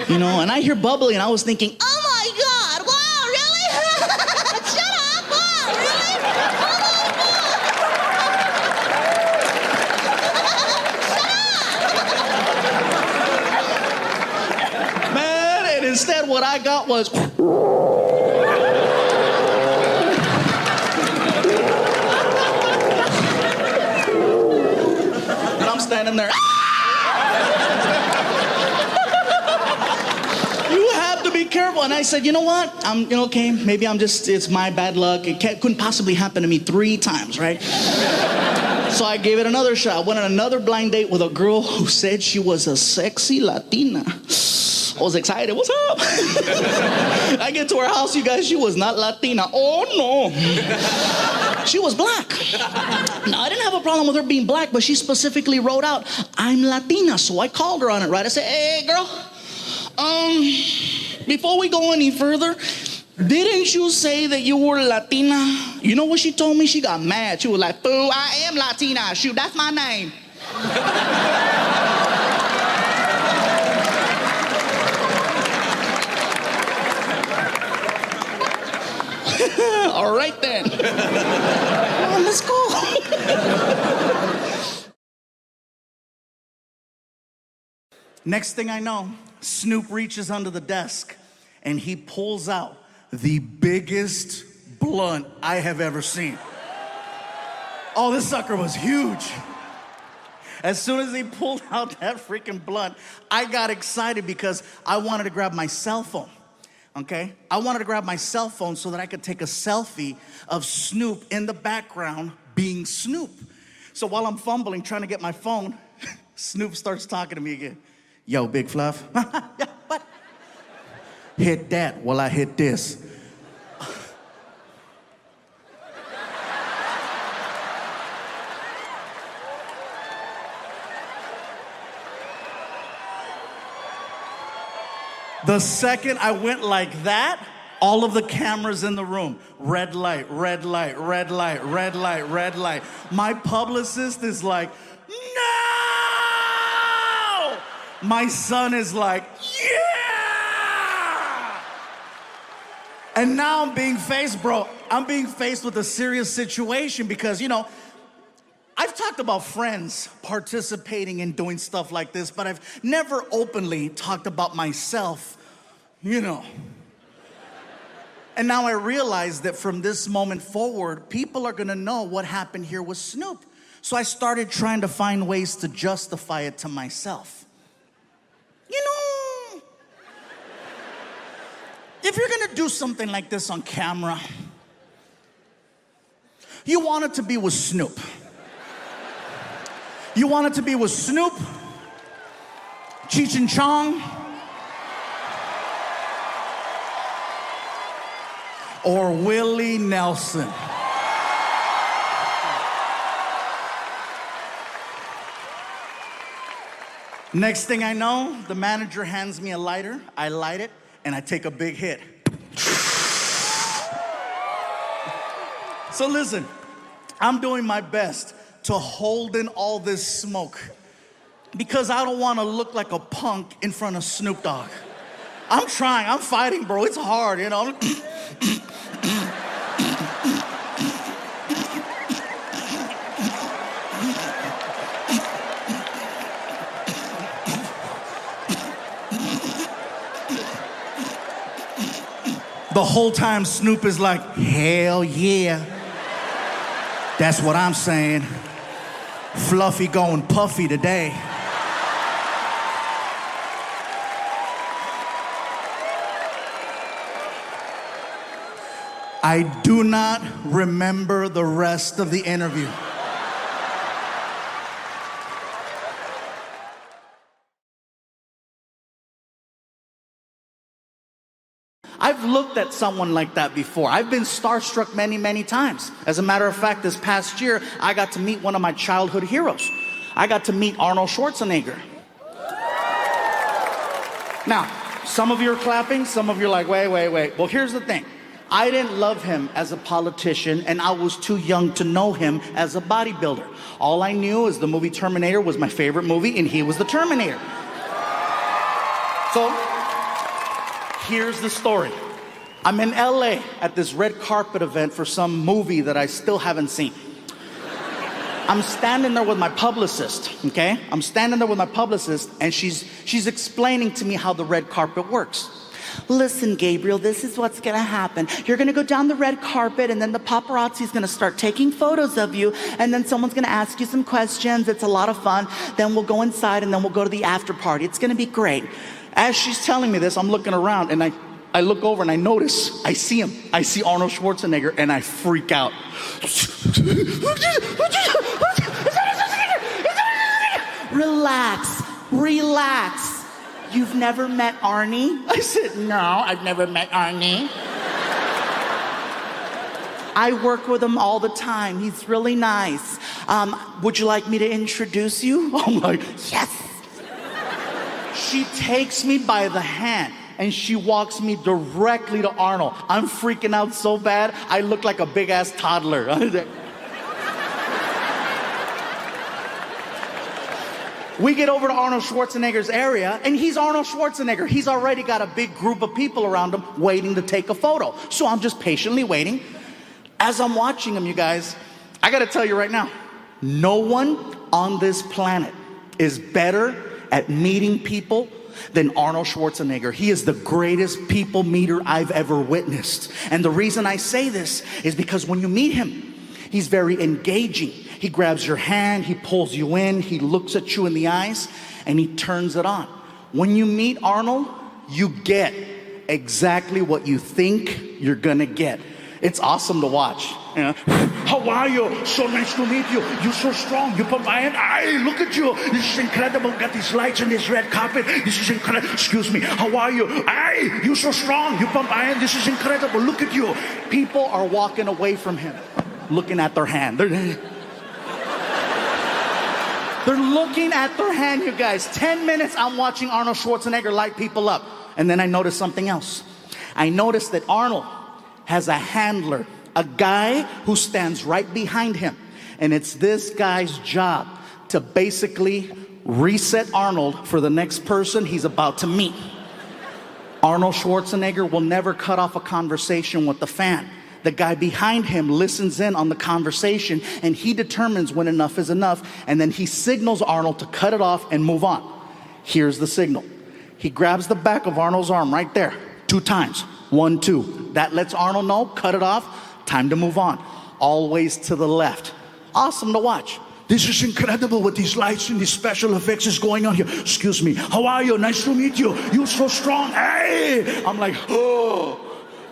C: and I hear bubbly and I was thinking, oh my God, wow, really? Shut up, wow, really? Shut up! Man, and instead what I got was... standing there. You have to be careful. And I said, you know what? Okay, maybe it's my bad luck. It couldn't possibly happen to me 3 times, right? So I gave it another shot. I went on another blind date with a girl who said she was a sexy Latina. I was excited. What's up? I get to her house, you guys. She was not Latina. Oh, no. She was black. Now, I didn't have a problem with her being black, but she specifically wrote out, I'm Latina. So I called her on it, right? I said, hey, girl, before we go any further, didn't you say that you were Latina? You know what she told me? She got mad. She was like, fool, I am Latina. Shoot, that's my name. All right, then. Well, let's go.
A: Next thing I know, Snoop reaches under the desk and he pulls out the biggest blunt I have ever seen. Oh, this sucker was huge. As soon as he pulled out that freaking blunt, I got excited because I wanted to grab my cell phone. Okay? I wanted to grab my cell phone so that I could take a selfie of Snoop in the background being Snoop. So while I'm fumbling, trying to get my phone, Snoop starts talking to me again. Yo, Big Fluff. Yeah, what? Hit that while I hit this. The second I went like that, all of the cameras in the room, red light, red light, red light, red light, red light. My publicist is like, no! My son is like, yeah! And now I'm being faced with a serious situation because, I've talked about friends participating in doing stuff like this, but I've never openly talked about myself, And now I realize that from this moment forward, people are gonna know what happened here with Snoop. So I started trying to find ways to justify it to myself. If you're gonna do something like this on camera, you want it to be with Snoop. You want it to be with Snoop, Cheech and Chong, or Willie Nelson. Next thing I know, the manager hands me a lighter. I light it, and I take a big hit. So listen, I'm doing my best to hold in all this smoke because I don't want to look like a punk in front of Snoop Dogg. I'm trying, I'm fighting, bro. It's hard, The whole time Snoop is like, hell yeah. That's what I'm saying. Fluffy going puffy today. I do not remember the rest of the interview.
C: I've looked at someone like that before. I've been starstruck many, many times. As a matter of fact, this past year, I got to meet one of my childhood heroes. I got to meet Arnold Schwarzenegger. Now, some of you are clapping, some of you are like, wait. Well, here's the thing. I didn't love him as a politician, and I was too young to know him as a bodybuilder. All I knew is the movie Terminator was my favorite movie, and he was the Terminator. So, here's the story. I'm in LA at this red carpet event for some movie that I still haven't seen. I'm standing there with my publicist, okay? I'm standing there with my publicist, and she's explaining to me how the red carpet works. Listen, Gabriel, this is what's gonna happen. You're gonna go down the red carpet, and then the paparazzi's gonna start taking photos of you, and then someone's gonna ask you some questions. It's a lot of fun. Then we'll go inside, and then we'll go to the after party. It's gonna be great. As she's telling me this, I'm looking around, and I look over and I notice, I see him. I see Arnold Schwarzenegger, and I freak out. Relax. You've never met Arnie? I said, no, I've never met Arnie. I work with him all the time. He's really nice. Would you like me to introduce you? I'm like, yes. She takes me by the hand and she walks me directly to Arnold. I'm freaking out so bad, I look like a big ass toddler. We get over to Arnold Schwarzenegger's area, and he's Arnold Schwarzenegger. He's already got a big group of people around him waiting to take a photo. So I'm just patiently waiting. As I'm watching him, you guys, I gotta tell you right now, no one on this planet is better at meeting people than Arnold Schwarzenegger. He is the greatest people meter I've ever witnessed. And the reason I say this is because when you meet him, he's very engaging. He grabs your hand, he pulls you in, he looks at you in the eyes, and he turns it on. When you meet Arnold, you get exactly what you think you're gonna get. It's awesome to watch. You know?
D: How are you? So nice to meet you. You're so strong. You put my hand. Hey, look at you. This is incredible. Got these lights and this red carpet. This is incredible. Excuse me. How are you? Hey, you're so strong. You put my hand. This is incredible. Look at you.
C: People are walking away from him, looking at their hand. They're looking at their hand, you guys. 10 minutes I'm watching Arnold Schwarzenegger light people up. And then I noticed something else. I noticed that Arnold has a handler, a guy who stands right behind him. And it's this guy's job to basically reset Arnold for the next person he's about to meet. Arnold Schwarzenegger will never cut off a conversation with the fan. The guy behind him listens in on the conversation, and he determines when enough is enough, and then he signals Arnold to cut it off and move on. Here's the signal. He grabs the back of Arnold's arm right there, 2 times. 1, 2. That lets Arnold know, cut it off, time to move on. Always to the left. Awesome to watch.
D: This is incredible with these lights and these special effects is going on here. Excuse me. How are you? Nice to meet you. You're so strong. Hey!
C: I'm like, oh.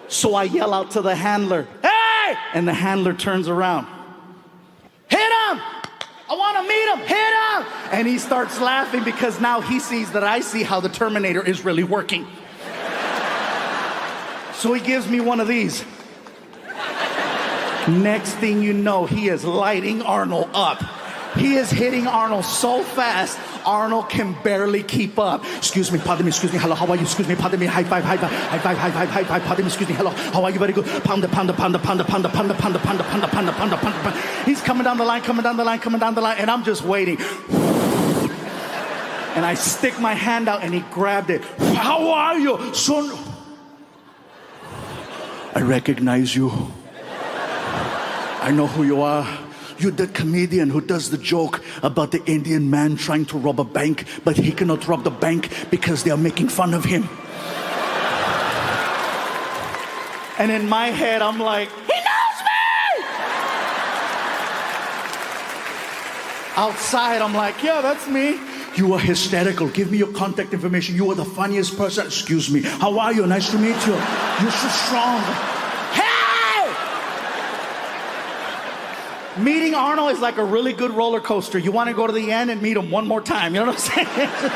C: So I yell out to the handler, hey! And the handler turns around. Hit him! I want to meet him. Hit him! And he starts laughing because now he sees that I see how the Terminator is really working. So he gives me one of these. Next thing you know, he is lighting Arnold up. He is hitting Arnold so fast, Arnold can barely keep up.
D: Excuse me, pardon me, excuse me, hello, how are you? Excuse me, pardon me, high five, pardon me, excuse me, hello, how are you? Very good. Pound.
C: He's coming down the line, and I'm just waiting. And I stick my hand out and he grabbed it.
D: How are you? Son, I recognize you. I know who you are. You're the comedian who does the joke about the Indian man trying to rob a bank, but he cannot rob the bank because they are making fun of him.
C: And in my head, I'm like, he knows me! Outside, I'm like, yeah, that's me.
D: You are hysterical. Give me your contact information. You are the funniest person. Excuse me. How are you? Nice to meet you. You're so strong.
C: Hey! Meeting Arnold is like a really good roller coaster. You want to go to the end and meet him one more time. You know what I'm saying?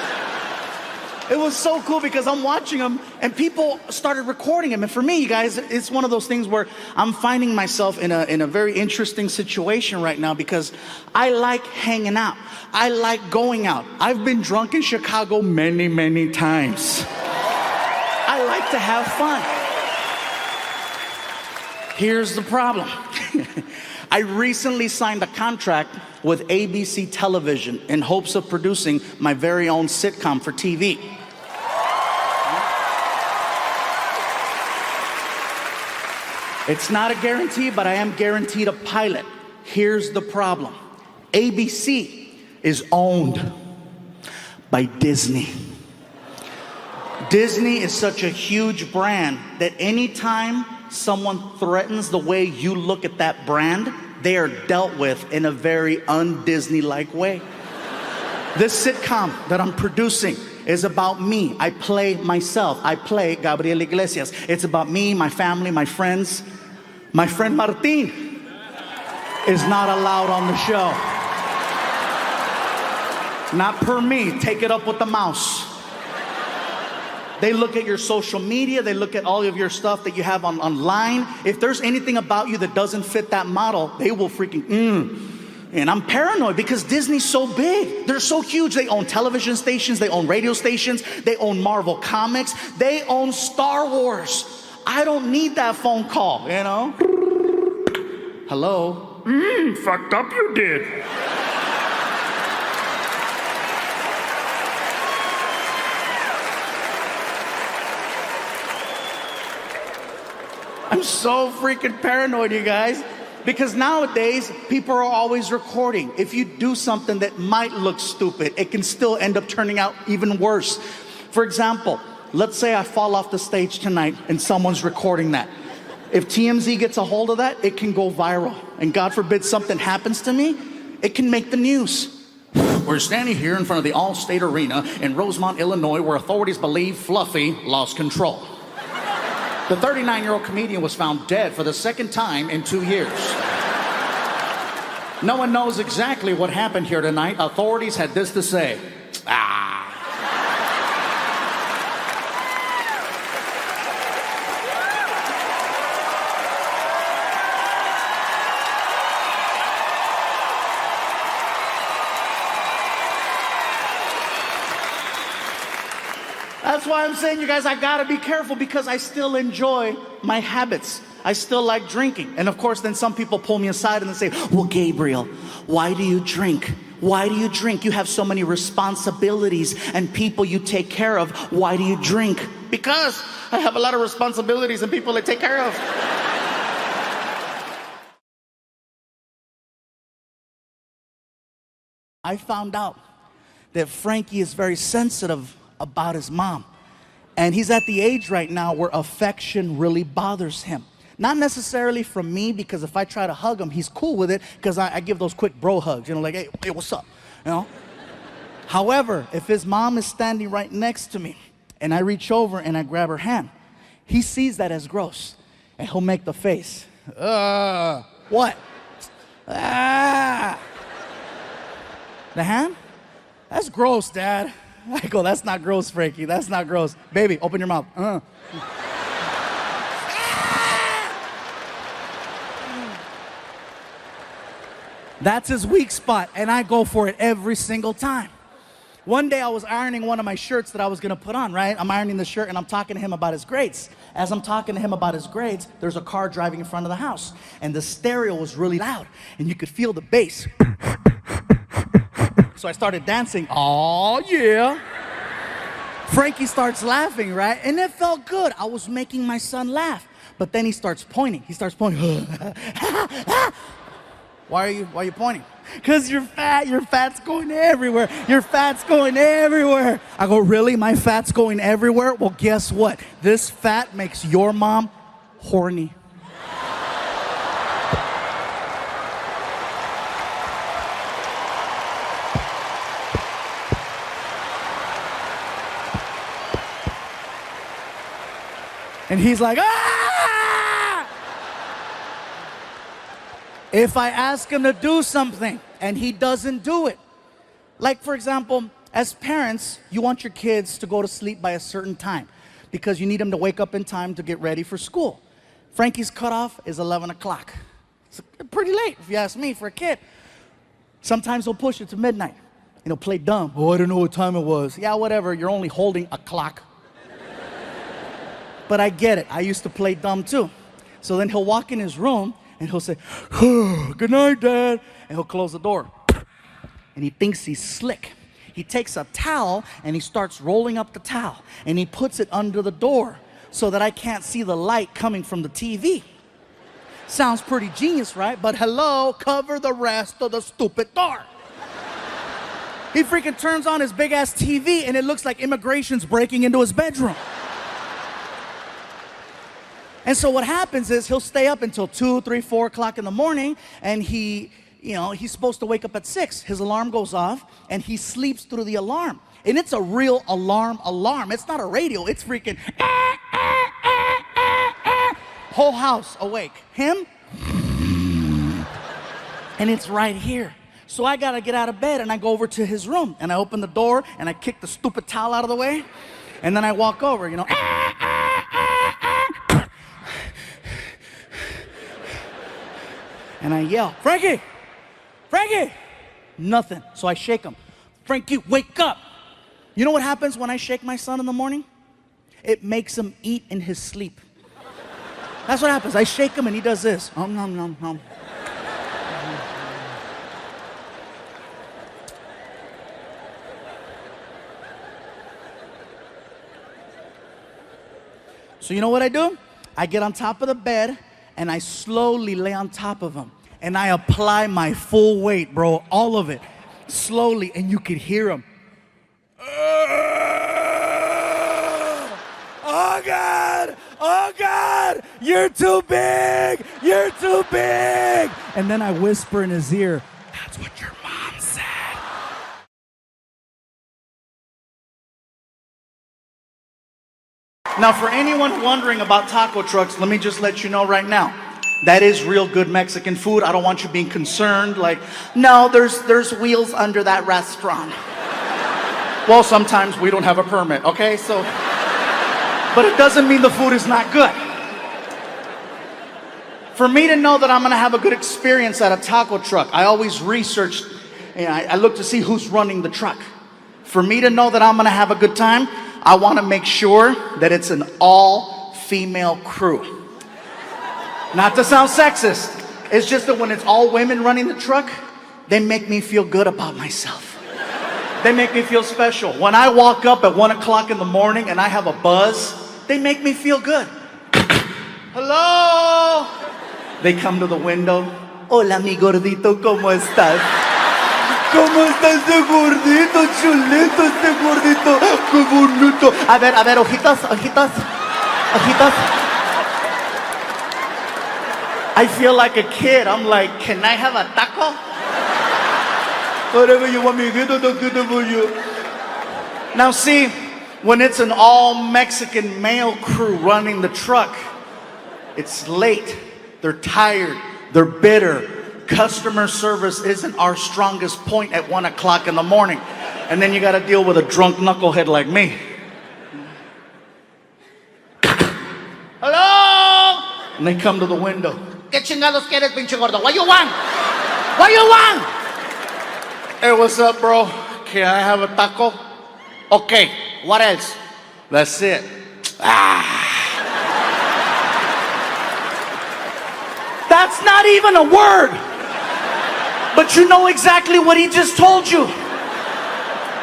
C: It was so cool because I'm watching him and people started recording him. And for me, you guys, it's one of those things where I'm finding myself in a very interesting situation right now because I like hanging out. I like going out. I've been drunk in Chicago many, many times. I like to have fun. Here's the problem. I recently signed a contract with ABC Television in hopes of producing my very own sitcom for TV. It's not a guarantee, but I am guaranteed a pilot. Here's the problem. ABC is owned by Disney. Disney is such a huge brand that anytime someone threatens the way you look at that brand, they are dealt with in a very un-Disney-like way. This sitcom that I'm producing is about me. I play myself. I play Gabriel Iglesias. It's about me, my family, my friends. My friend Martin is not allowed on the show. Not per me. Take it up with the mouse. They look at your social media. They look at all of your stuff that you have online. If there's anything about you that doesn't fit that model, they will freaking And I'm paranoid because Disney's so big. They're so huge. They own television stations. They own radio stations. They own Marvel Comics. They own Star Wars. I don't need that phone call, you know? Hello?
D: Fucked up you did.
C: I'm so freaking paranoid, you guys. Because nowadays, people are always recording. If you do something that might look stupid, it can still end up turning out even worse. For example, let's say I fall off the stage tonight and someone's recording that. If TMZ gets a hold of that, it can go viral. And God forbid something happens to me, it can make the news. We're standing here in front of the All-State Arena in Rosemont, Illinois, where authorities believe Fluffy lost control. The 39-year-old comedian was found dead for the second time in 2 years. No one knows exactly what happened here tonight. Authorities had this to say. That's why I'm saying, you guys, I gotta be careful because I still enjoy my habits. I still like drinking. And of course, then some people pull me aside and they say, well, Gabriel, why do you drink? Why do you drink? You have so many responsibilities and people you take care of. Why do you drink? Because I have a lot of responsibilities and people to take care of. I found out that Frankie is very sensitive about his mom. And he's at the age right now where affection really bothers him. Not necessarily from me, because if I try to hug him, he's cool with it, because I give those quick bro hugs, you know, like, hey, what's up, you know? However, if his mom is standing right next to me, and I reach over and I grab her hand, he sees that as gross, and he'll make the face. What? Ah. The hand? That's gross, Dad. I go, that's not gross, Frankie. That's not gross. Baby, open your mouth. That's his weak spot, and I go for it every single time. One day I was ironing one of my shirts that I was gonna put on, right? I'm ironing the shirt and I'm talking to him about his grades. As I'm talking to him about his grades, there's a car driving in front of the house, and the stereo was really loud, and you could feel the bass. So I started dancing. Oh yeah. Frankie starts laughing, right? And it felt good. I was making my son laugh. But then he starts pointing. He starts pointing. Why are you pointing? Because you're fat. Your fat's going everywhere. Your fat's going everywhere. I go, really? My fat's going everywhere? Well, guess what? This fat makes your mom
A: horny. And he's like, ah! If I ask him to do something and he doesn't do it, like for example, as parents, you want your kids to go to sleep by a certain time because you need them to wake up in time to get ready for school. Frankie's cutoff is 11 o'clock. It's pretty late, if you ask me, for a kid. Sometimes he'll push it to midnight and he'll play dumb. Oh, I don't know what time it was. Yeah, whatever, you're only holding a clock. But I get it. I used to play dumb too. So then he'll walk in his room and he'll say, oh, good night, Dad. And he'll close the door. And he thinks he's slick. He takes a towel and he starts rolling up the towel. And he puts it under the door so that I can't see the light coming from the TV. Sounds pretty genius, right? But hello, cover the rest of the stupid door. He freaking turns on his big ass TV and it looks like immigration's breaking into his bedroom. And so what happens is he'll stay up until 2, 3, 4 o'clock in the morning, and he's supposed to wake up at 6. His alarm goes off, and he sleeps through the alarm. And it's a real alarm. It's not a radio. It's freaking whole house awake. Him, and it's right here. So I gotta get out of bed, and I go over to his room, and I open the door, and I kick the stupid towel out of the way, and then I walk over, and I yell, Frankie! Frankie! Nothing. So I shake him. Frankie, wake up! You know what happens when I shake my son in the morning? It makes him eat in his sleep. That's what happens. I shake him and he does this. Nom, nom, nom. So you know what I do? I get on top of the bed and I slowly lay on top of him. And I apply my full weight, bro, all of it. Slowly, and you could hear him. Oh God! Oh God! You're too big! You're too big! And then I whisper in his ear, that's what your mom said. Now, for anyone wondering about taco trucks, let me just let you know right now. That is real good Mexican food. I don't want you being concerned, like, no, there's wheels under that restaurant. Well, sometimes we don't have a permit, okay? So, but it doesn't mean the food is not good. For me to know that I'm gonna have a good experience at a taco truck, I always research, I look to see who's running the truck. For me to know that I'm gonna have a good time, I wanna make sure that it's an all-female crew. Not to sound sexist, it's just that when it's all women running the truck, they make me feel good about myself. They make me feel special. When I walk up at 1 o'clock in the morning and I have a buzz, they make me feel good. Hello? They come to the window. Hola, mi gordito, ¿cómo estás? ¿Cómo está ese gordito, chulito, este gordito? ¡Qué bonito! A ver, ojitos. I feel like a kid. I'm like, can I have a taco? Whatever you want me to get for you. Now see, when it's an all-Mexican male crew running the truck, it's late, they're tired, they're bitter. Customer service isn't our strongest point at 1 o'clock in the morning. And then you gotta deal with a drunk knucklehead like me. Hello? And they come to the window. ¿Qué chingados quieres, pinche gordo? What you want? What you want? Hey, what's up, bro? Can I have a taco? Okay, what else? That's it. That's not even a word. But you know exactly what he just told you.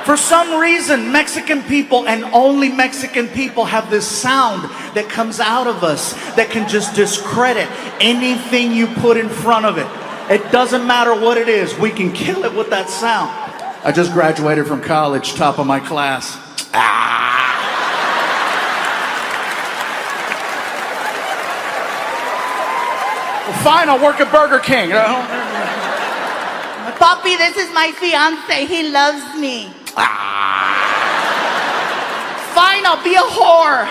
A: For some reason, Mexican people and only Mexican people have this sound that comes out of us that can just discredit anything you put in front of it. It doesn't matter what it is, we can kill it with that sound. I just graduated from college, top of my class.
C: Fine, I'll work at Burger King.
B: Papi, this is my fiance. He loves me.
C: Fine, I'll be a whore.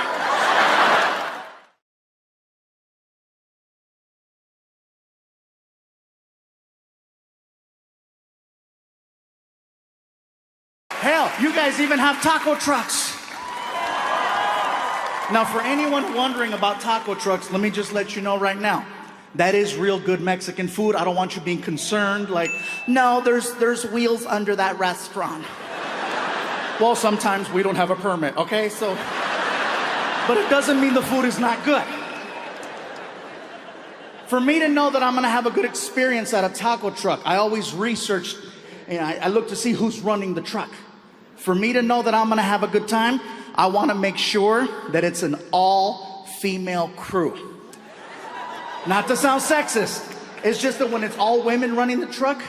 C: Hell, you guys even have taco trucks. Now, for anyone wondering about taco trucks, let me just let you know right now. That is real good Mexican food. I don't want you being concerned, like,
B: No, there's wheels under that restaurant.
C: well, sometimes we don't have a permit, okay? So, but it doesn't mean the food is not good. For me to know that I'm gonna have a good experience at a taco truck, I always research, I look to see who's running the truck. For me to know that I'm gonna have a good time, I wanna make sure that it's an all-female crew. Not to sound sexist, it's just that when it's all women running the truck,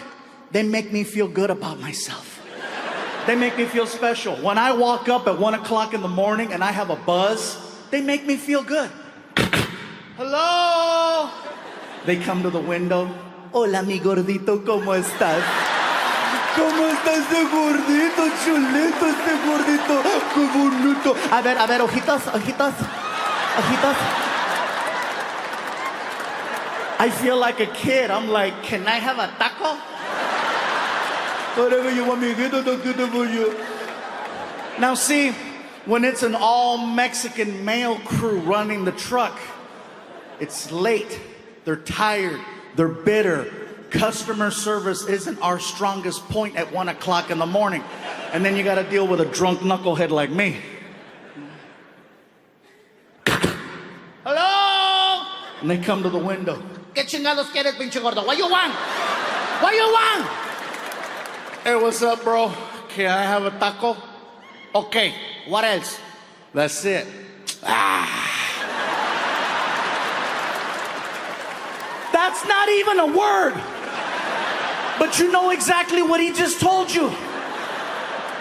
C: they make me feel good about myself. They make me feel special. When I walk up at 1 o'clock in the morning and I have a buzz, they make me feel good. Hello? They come to the window. Hola, mi gordito, ¿cómo estás? ¿Cómo está ese gordito, chulito, ese gordito? ¡Qué bonito! A ver, ojitos, ojitos, ojitos. I feel like a kid. I'm like, can I have a taco? Whatever you want me to get, I'll get it for you. Now see, when it's an all-Mexican male crew running the truck, it's late, they're tired, they're bitter. Customer service isn't our strongest point at 1 o'clock in the morning. And then you gotta deal with a drunk knucklehead like me. Hello? And they come to the window. ¿Qué chingados quieres, pinche gordo? What you want? What you want? Hey, what's up, bro? Can I have a taco? Okay, what else? That's it. That's not even a word. But you know exactly what he just told you.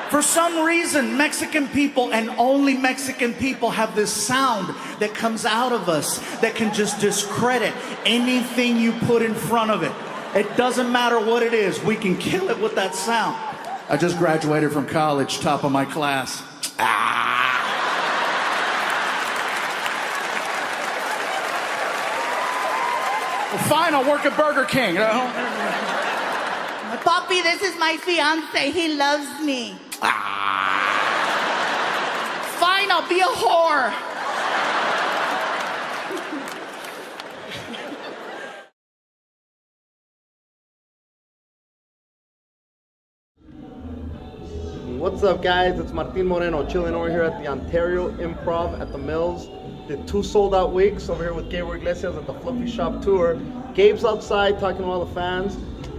C: For some reason, Mexican people and only Mexican people have this sound that comes out of us that can just discredit anything you put in front of it. It doesn't matter what it is, we can kill it with that sound. I just graduated from college, top of my class. Well, fine, I'll work at Burger King.
B: Papi, this is my fiance. He loves me.
C: Fine, I'll be a whore.
E: What's up, guys? It's Martin Moreno chilling over here at the Ontario Improv at the Mills. Did 2 sold-out weeks over here with Gabriel Iglesias at the Fluffy Shop Tour. Gabe's outside talking to all the fans.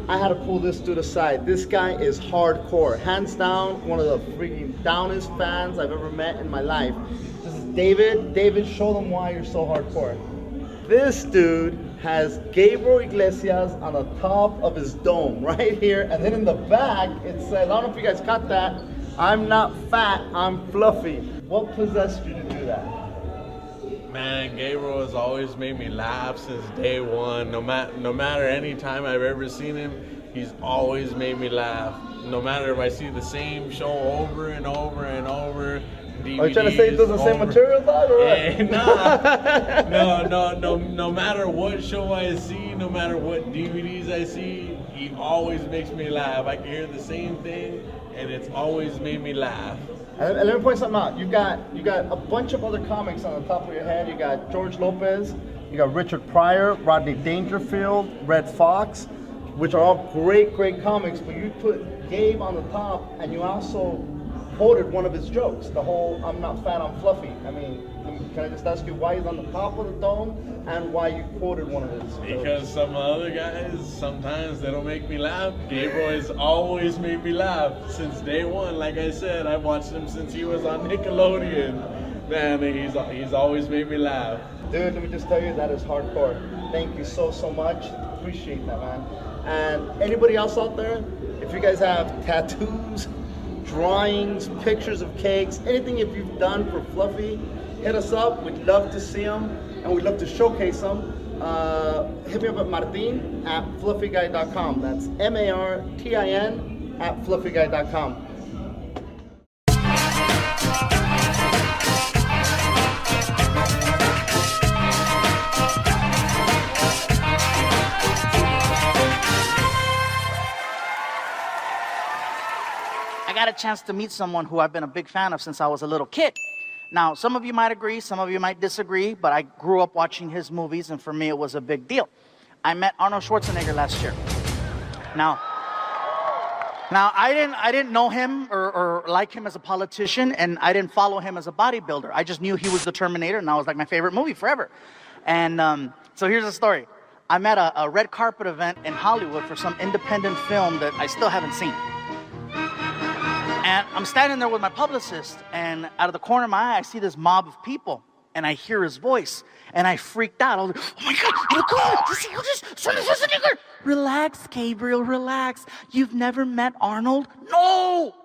E: I had to pull this dude aside. This guy is hardcore. Hands down, one of the freaking downest fans I've ever met in my life. This is David. David, show them why you're so hardcore. This dude has Gabriel Iglesias on the top of his dome right here. And then in the back, it says, I don't know if you guys caught that, I'm not fat, I'm fluffy. What possessed you to do that?
F: Man, Gabriel has always made me laugh since day one. No matter any time I've ever seen him, he's always made me laugh. No matter if I see the same show over and over and over. DVDs,
E: Are you trying to say he does the same material, dog, or what?
F: Hey, no matter what show I see, no matter what DVDs I see, he always makes me laugh. I can hear the same thing, and it's always made me laugh.
E: And let me point something out. You got a bunch of other comics on the top of your head. You got George Lopez, you got Richard Pryor, Rodney Dangerfield, Red Fox, which are all great comics. But you put Gabe on the top, and you also quoted one of his jokes. The whole "I'm not fat, I'm fluffy." I mean, can I just ask you why he's on the top of the dome and why you quoted one of his jokes?
F: Because some other guys, sometimes they don't make me laugh. Gabriel has always made me laugh since day one. Like I said, I've watched him since he was on Nickelodeon. Man, he's always made me laugh.
E: Dude, let me just tell you, that is hardcore. Thank you so much. Appreciate that, man. And anybody else out there, if you guys have tattoos, drawings, pictures of cakes, anything if you've done for Fluffy, hit us up. We'd love to see them, and we'd love to showcase them. hit me up at Martin at fluffyguy.com. That's MARTIN at fluffyguy.com.
A: I got a chance to meet someone who I've been a big fan of since I was a little kid. Now, some of you might agree, some of you might disagree, but I grew up watching his movies, and for me, it was a big deal. I met Arnold Schwarzenegger last year. Now I didn't know him or like him as a politician, and I didn't follow him as a bodybuilder. I just knew he was the Terminator, and that was like my favorite movie forever. And so here's the story. I'm at a red carpet event in Hollywood for some independent film that I still haven't seen. And I'm standing there with my publicist, and out of the corner of my eye, I see this mob of people, and I hear his voice, and I freaked out. I was like, oh my God, oh God, you see who this Schwarzenegger? Relax, Gabriel, relax. You've never met Arnold? No!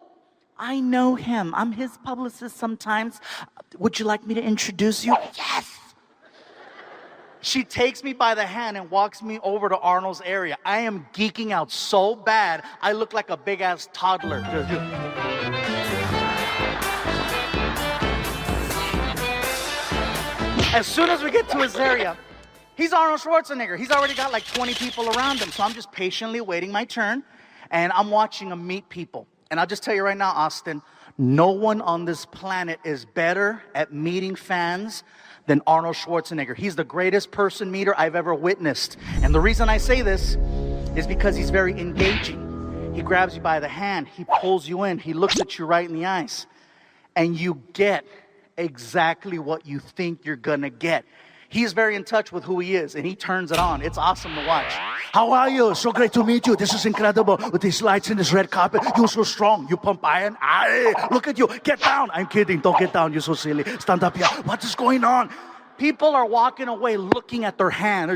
A: I know him. I'm his publicist sometimes. Would you like me to introduce you? Yes! She takes me by the hand and walks me over to Arnold's area. I am geeking out so bad, I look like a big-ass toddler. As soon as we get to his area, he's Arnold Schwarzenegger. He's already got like 20 people around him, so I'm just patiently waiting my turn, and I'm watching him meet people. And I'll just tell you right now, Austin, no one on this planet is better at meeting fans than Arnold Schwarzenegger. He's the greatest person meter I've ever witnessed. And the reason I say this is because he's very engaging. He grabs you by the hand, he pulls you in, he looks at you right in the eyes, and you get exactly what you think you're gonna get. He's very in touch with who he is, and he turns it on. It's awesome to watch.
D: How are you? So great to meet you. This is incredible. With these lights and this red carpet, you're so strong. You pump iron. Look at you. Get down. I'm kidding. Don't get down. You're so silly. Stand up here. What is going on?
A: People are walking away looking at their hand.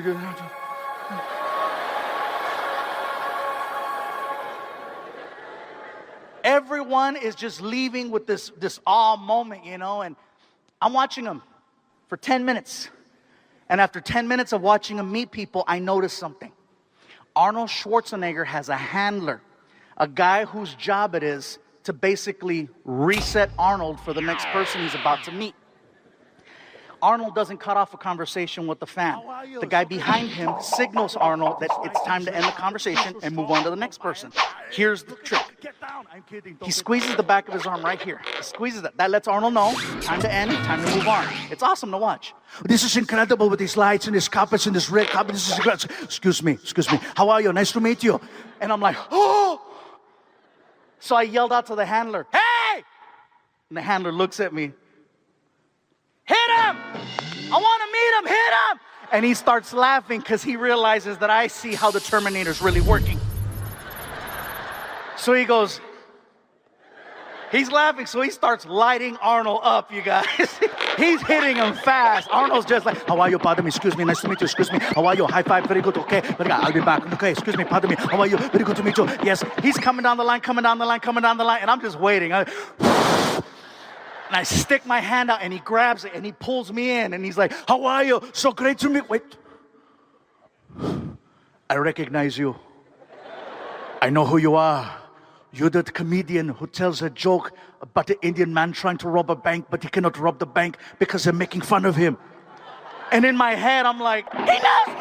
A: Everyone is just leaving with this awe moment, you know, and I'm watching them for 10 minutes. And after 10 minutes of watching him meet people, I noticed something. Arnold Schwarzenegger has a handler, a guy whose job it is to basically reset Arnold for the next person he's about to meet. Arnold doesn't cut off a conversation with the fan. The guy behind him signals Arnold that it's time to end the conversation and move on to the next person. Here's the trick. He squeezes the back of his arm right here. He squeezes that. That lets Arnold know, time to end, time to move on. It's awesome to watch.
D: This is incredible with these lights and these carpets and this red carpet. This is incredible. Excuse me. How are you? Nice to meet you.
A: And I'm like, oh! So I yelled out to the handler, hey! And the handler looks at me. Hit him! I want to meet him, hit him! And he starts laughing because he realizes that I see how the Terminator's really working. So he goes, he's laughing, so he starts lighting Arnold up, you guys. He's hitting him fast. Arnold's just like, how are you? Pardon me, excuse me, nice to meet you, excuse me. How are you? High five, very good, okay. I'll be back, okay, excuse me, pardon me. How are you? Very good to meet you. Yes, he's coming down the line, and I'm just waiting. And I stick my hand out, and he grabs it, and he pulls me in, and he's like, how are you? So great to meet. Wait. I recognize you. I know who you are. You're the comedian who tells a joke about the Indian man trying to rob a bank, but he cannot rob the bank because they're making fun of him. And in my head, I'm like, he knows me!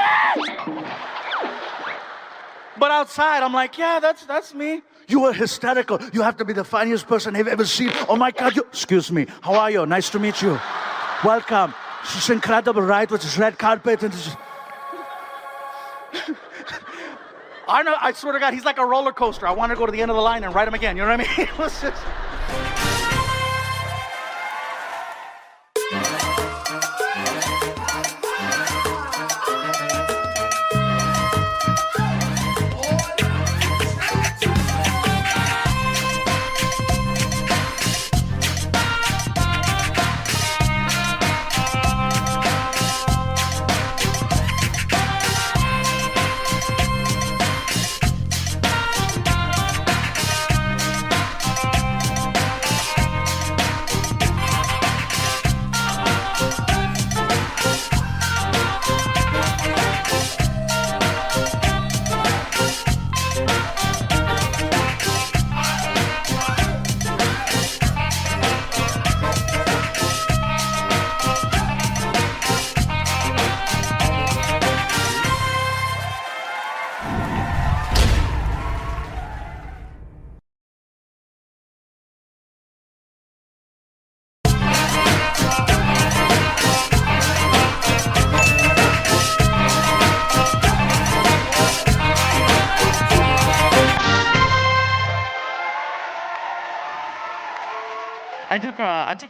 A: But outside, I'm like, yeah, that's me.
D: You are hysterical. You have to be the funniest person I've ever seen. Oh my God, you... Excuse me. How are you? Nice to meet you. Welcome. This is incredible, right? With this red carpet and this...
A: I swear to God, he's like a roller coaster. I want to go to the end of the line and ride him again. You know what I mean? It was just...
C: I took.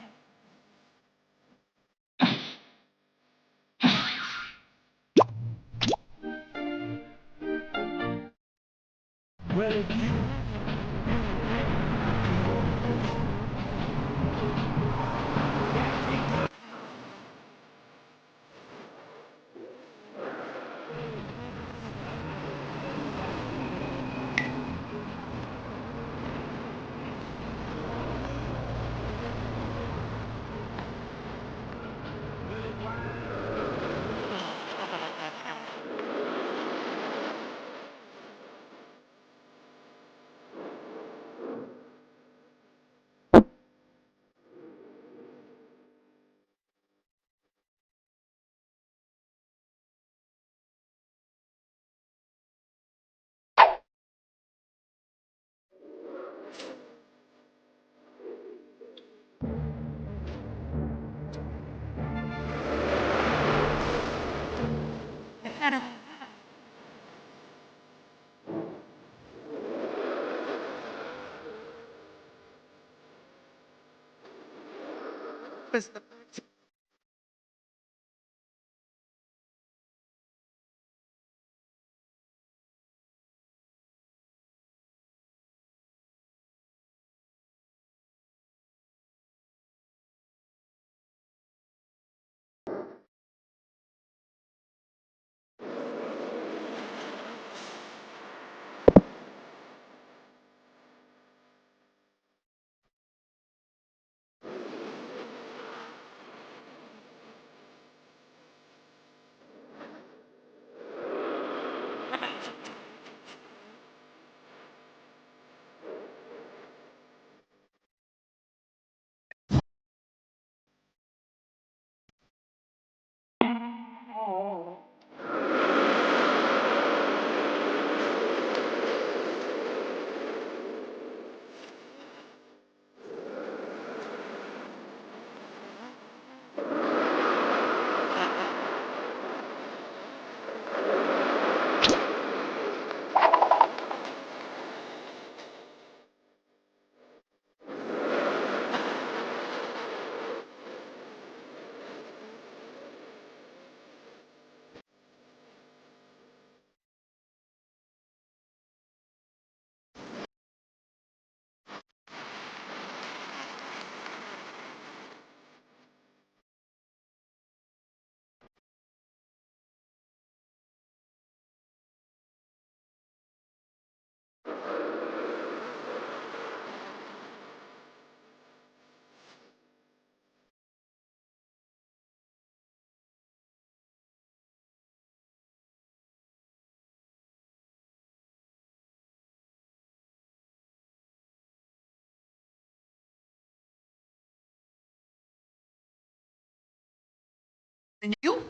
C: You?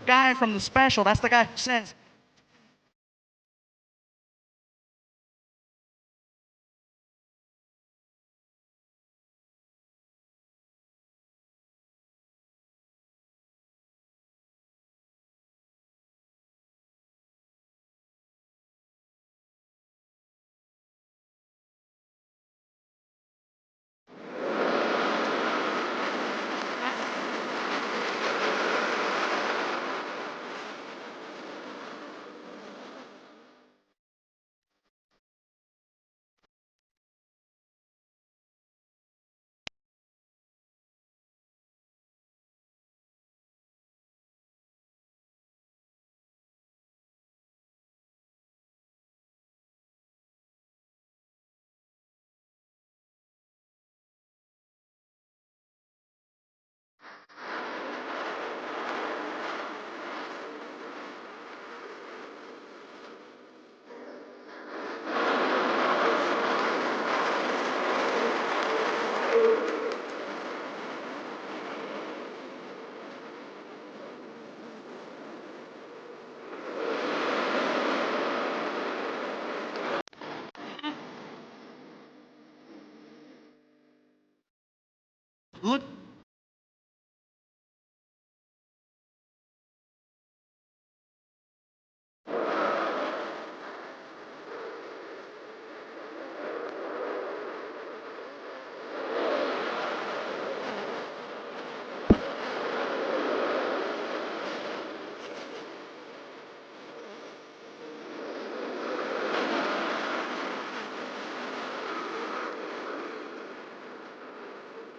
C: Guy from the special. That's the guy who says.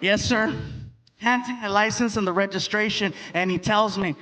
C: Yes, sir. Hands me the license and the registration, and he tells me,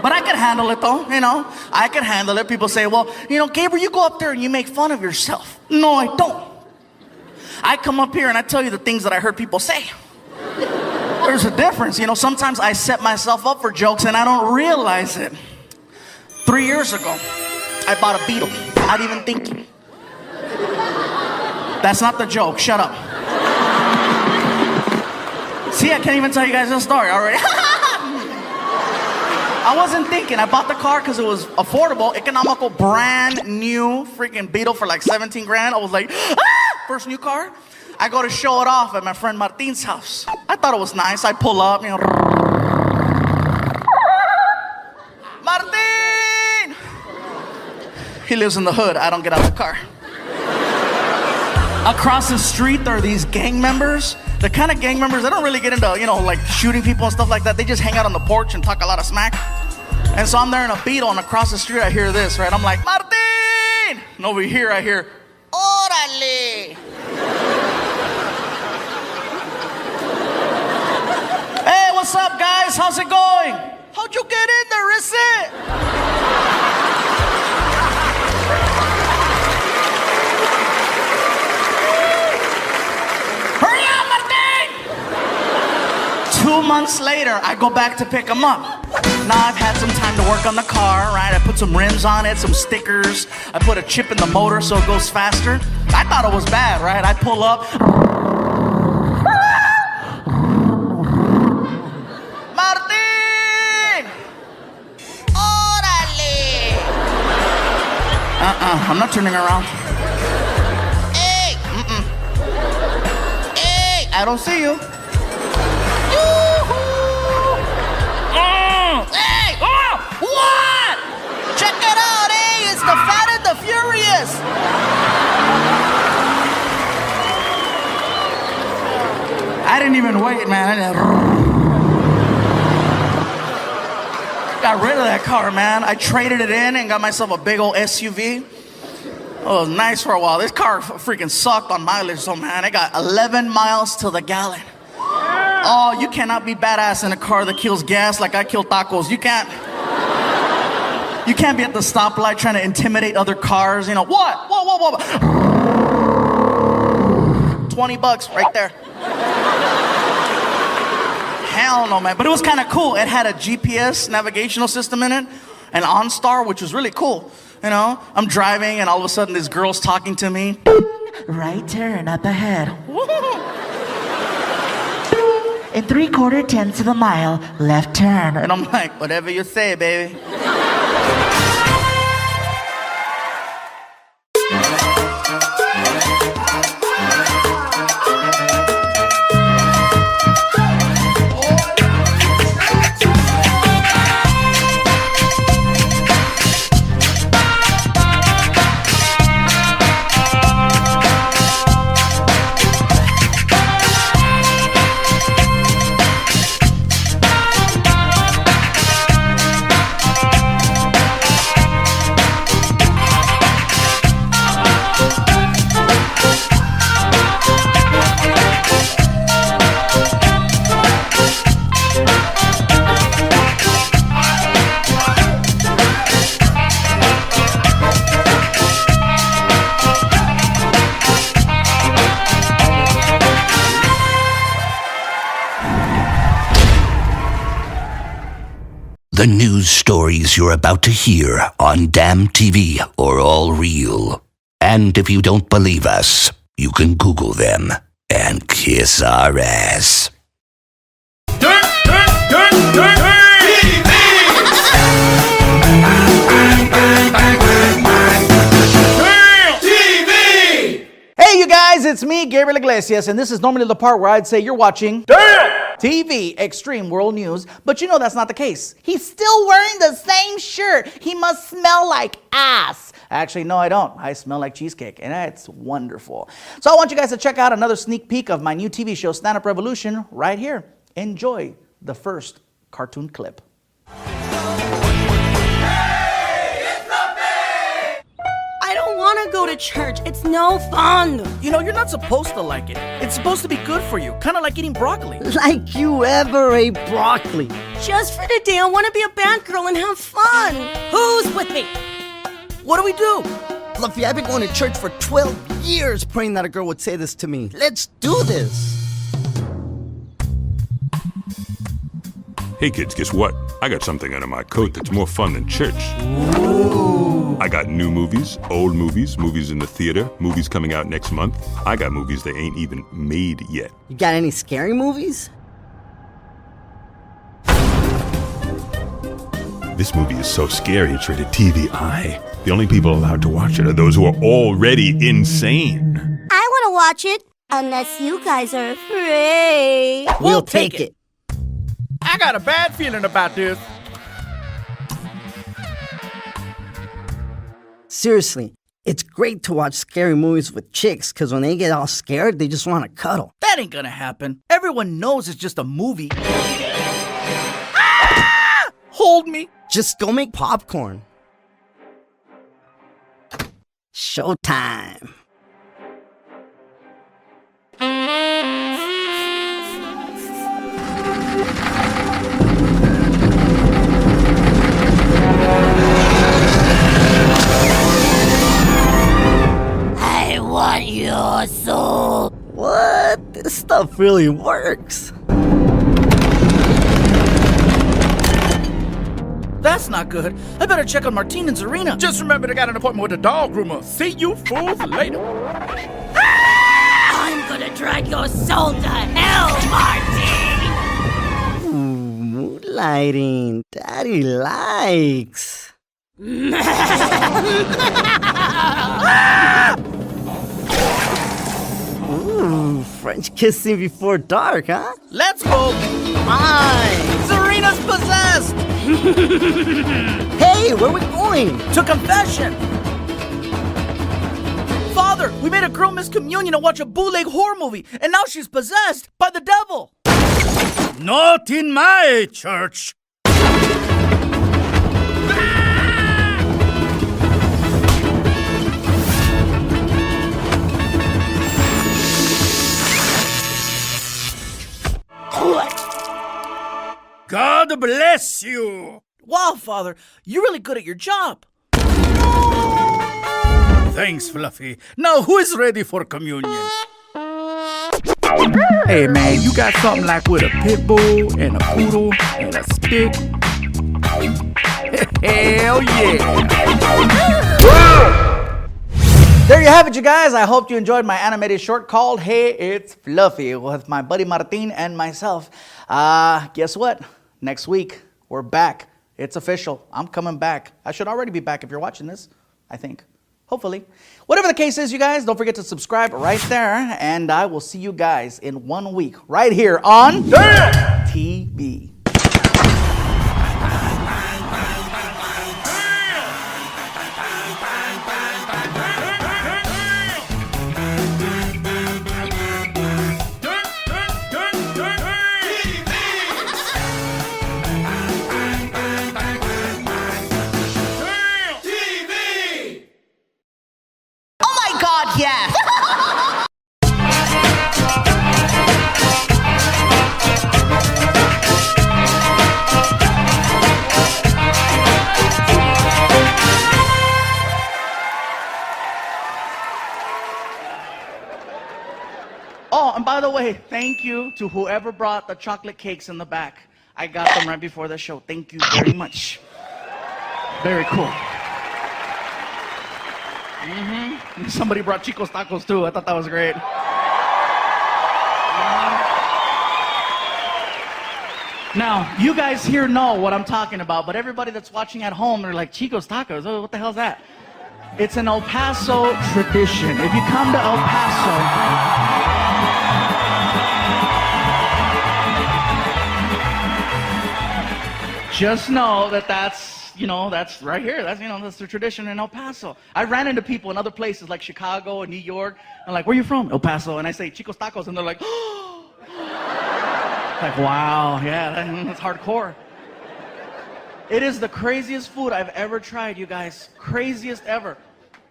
C: but I can handle it though, I can handle it. People say, well, Gabriel, you go up there and you make fun of yourself. No, I don't. I come up here and I tell you the things that I heard people say. There's a difference. Sometimes I set myself up for jokes and I don't realize it. 3 years ago, I bought a Beetle, not even thinking. That's not the joke, shut up. See, I can't even tell you guys a story already. I wasn't thinking. I bought the car because it was affordable, economical, brand new freaking Beetle for like 17 grand. I was like, first new car. I go to show it off at my friend Martin's house. I thought it was nice. I pull up, Martin! He lives in the hood. I don't get out of the car. Across the street, there are these gang members. The kind of gang members that don't really get into, like shooting people and stuff like that. They just hang out on the porch and talk a lot of smack. And so I'm there in a Beetle, and across the street, I hear this, right? I'm like, Martin! And over here, I hear, Órale! Hey, what's up, guys? How's it going? How'd you get in there, is it? Hurry up, Martin! 2 months later, I go back to pick him up. Now I've had some time to work on the car, right? I put some rims on it, some stickers. I put a chip in the motor so it goes faster. I thought it was bad, right? I pull up. Martin! Órale! I'm not turning around. Hey! Hey! I don't see you. Hey! Oh! What? Check it out, hey! It's the Fat and the Furious! I didn't even wait, man. Got rid of that car, man. I traded it in and got myself a big old SUV. Oh, it was nice for a while. This car freaking sucked on mileage, so man, it got 11 miles to the gallon. Oh, you cannot be badass in a car that kills gas like I kill tacos. You can't be at the stoplight trying to intimidate other cars. You know, what? Whoa. $20 right there. Hell no, man. But it was kind of cool. It had a GPS navigational system in it, an OnStar, which was really cool. You know, I'm driving and all of a sudden this girl's talking to me.
B: Right turn up ahead. In 3/4 tenths of a mile, left turn.
C: And I'm like, whatever you say, baby.
G: The news stories you're about to hear on Damn TV are all real. And if you don't believe us, you can Google them and kiss our ass.
A: Hey, you guys, it's me, Gabriel Iglesias, and this is normally the part where I'd say you're watching TV, Extreme World News, but you know that's not the case.
B: He's still wearing the same shirt. He must smell like ass.
A: Actually, no, I don't. I smell like cheesecake, and it's wonderful. So I want you guys to check out another sneak peek of my new TV show, Stand Up Revolution, right here. Enjoy the first cartoon clip.
H: I don't want to go to church. It's no fun.
C: You know, you're not supposed to like it. It's supposed to be good for you, kind of like eating broccoli.
I: Like you ever ate broccoli.
H: Just for today, I want to be a bad girl and have fun. Who's with me?
C: What do we do?
I: Fluffy, I've been going to church for 12 years praying that a girl would say this to me. Let's do this.
J: Hey kids, guess what? I got something under my coat that's more fun than church. I got new movies, old movies, movies in the theater, movies coming out next month. I got movies they ain't even made yet.
I: You got any scary movies?
J: This movie is so scary it's rated TVI. The only people allowed to watch it are those who are already insane.
H: I want to watch it, unless you guys are afraid.
I: We'll take it.
C: I got a bad feeling about this.
I: Seriously, it's great to watch scary movies with chicks because when they get all scared, they just want to cuddle.
C: That ain't gonna happen. Everyone knows it's just a movie. Hold me.
I: Just go make popcorn. Showtime.
H: I want your soul.
I: What? This stuff really works.
C: That's not good. I better check on Martine and Zarina.
K: Just remember, I got an appointment with the dog groomer. See you fools later.
H: I'm gonna drag your soul to hell, Martin.
I: Ooh, moonlighting. Daddy likes. Ooh, French kissing before dark, huh?
C: Let's go.
I: Fine.
C: Zarina's possessed.
I: Hey, where are we going?
C: To confession. Father, we made a girl miss communion and watch a bootleg horror movie, and now she's possessed by the devil.
K: Not in my church. God bless you.
L: Wow, Father, you're really good at your job.
K: Thanks, Fluffy. Now, who is ready for communion? Hey, man, you got something like with a pit bull and a poodle and a stick? Hell yeah.
A: There you have it, you guys. I hope you enjoyed my animated short called Hey, It's Fluffy with my buddy Martin and myself. Guess what? Next week, we're back. It's official. I'm coming back. I should already be back if you're watching this, I think. Hopefully. Whatever the case is, you guys, don't forget to subscribe right there. And I will see you guys in 1 week right here on Damn TV.
B: Yes.
A: Oh, and by the way, thank you to whoever brought the chocolate cakes in the back. I got them right before the show. Thank you very much. Very cool. Somebody brought Chico's tacos too. I thought that was great. Now, you guys here know what I'm talking about, but everybody that's watching at home, they're like, Chico's tacos? Oh, what the hell's that? It's an El Paso tradition. If you come to El Paso, just know that that's right here. That's the tradition in El Paso. I ran into people in other places like Chicago and New York. I'm like, where are you from? El Paso. And I say, Chico's Tacos. And they're like, oh. Like, wow, yeah, that's hardcore. It is the craziest food I've ever tried, you guys. Craziest ever.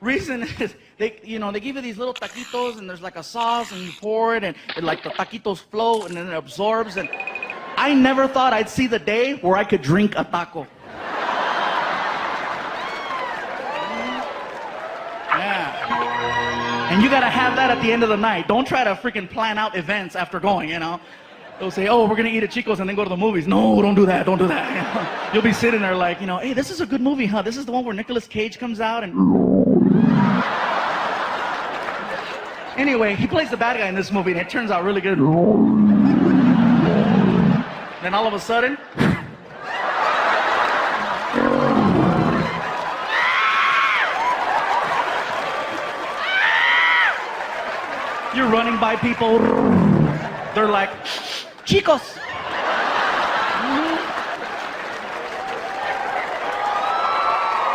A: Reason is, they give you these little taquitos and there's like a sauce and you pour it and like the taquitos float and then it absorbs. And I never thought I'd see the day where I could drink a taco. Yeah. And you gotta have that at the end of the night. Don't try to freaking plan out events after going, They'll say, oh, we're gonna eat at Chico's and then go to the movies. No, don't do that, don't do that. You'll be sitting there like, hey, this is a good movie, huh? This is the one where Nicolas Cage comes out and... Anyway, he plays the bad guy in this movie and it turns out really good. Then all of a sudden... You're running by people. They're like, Chicos.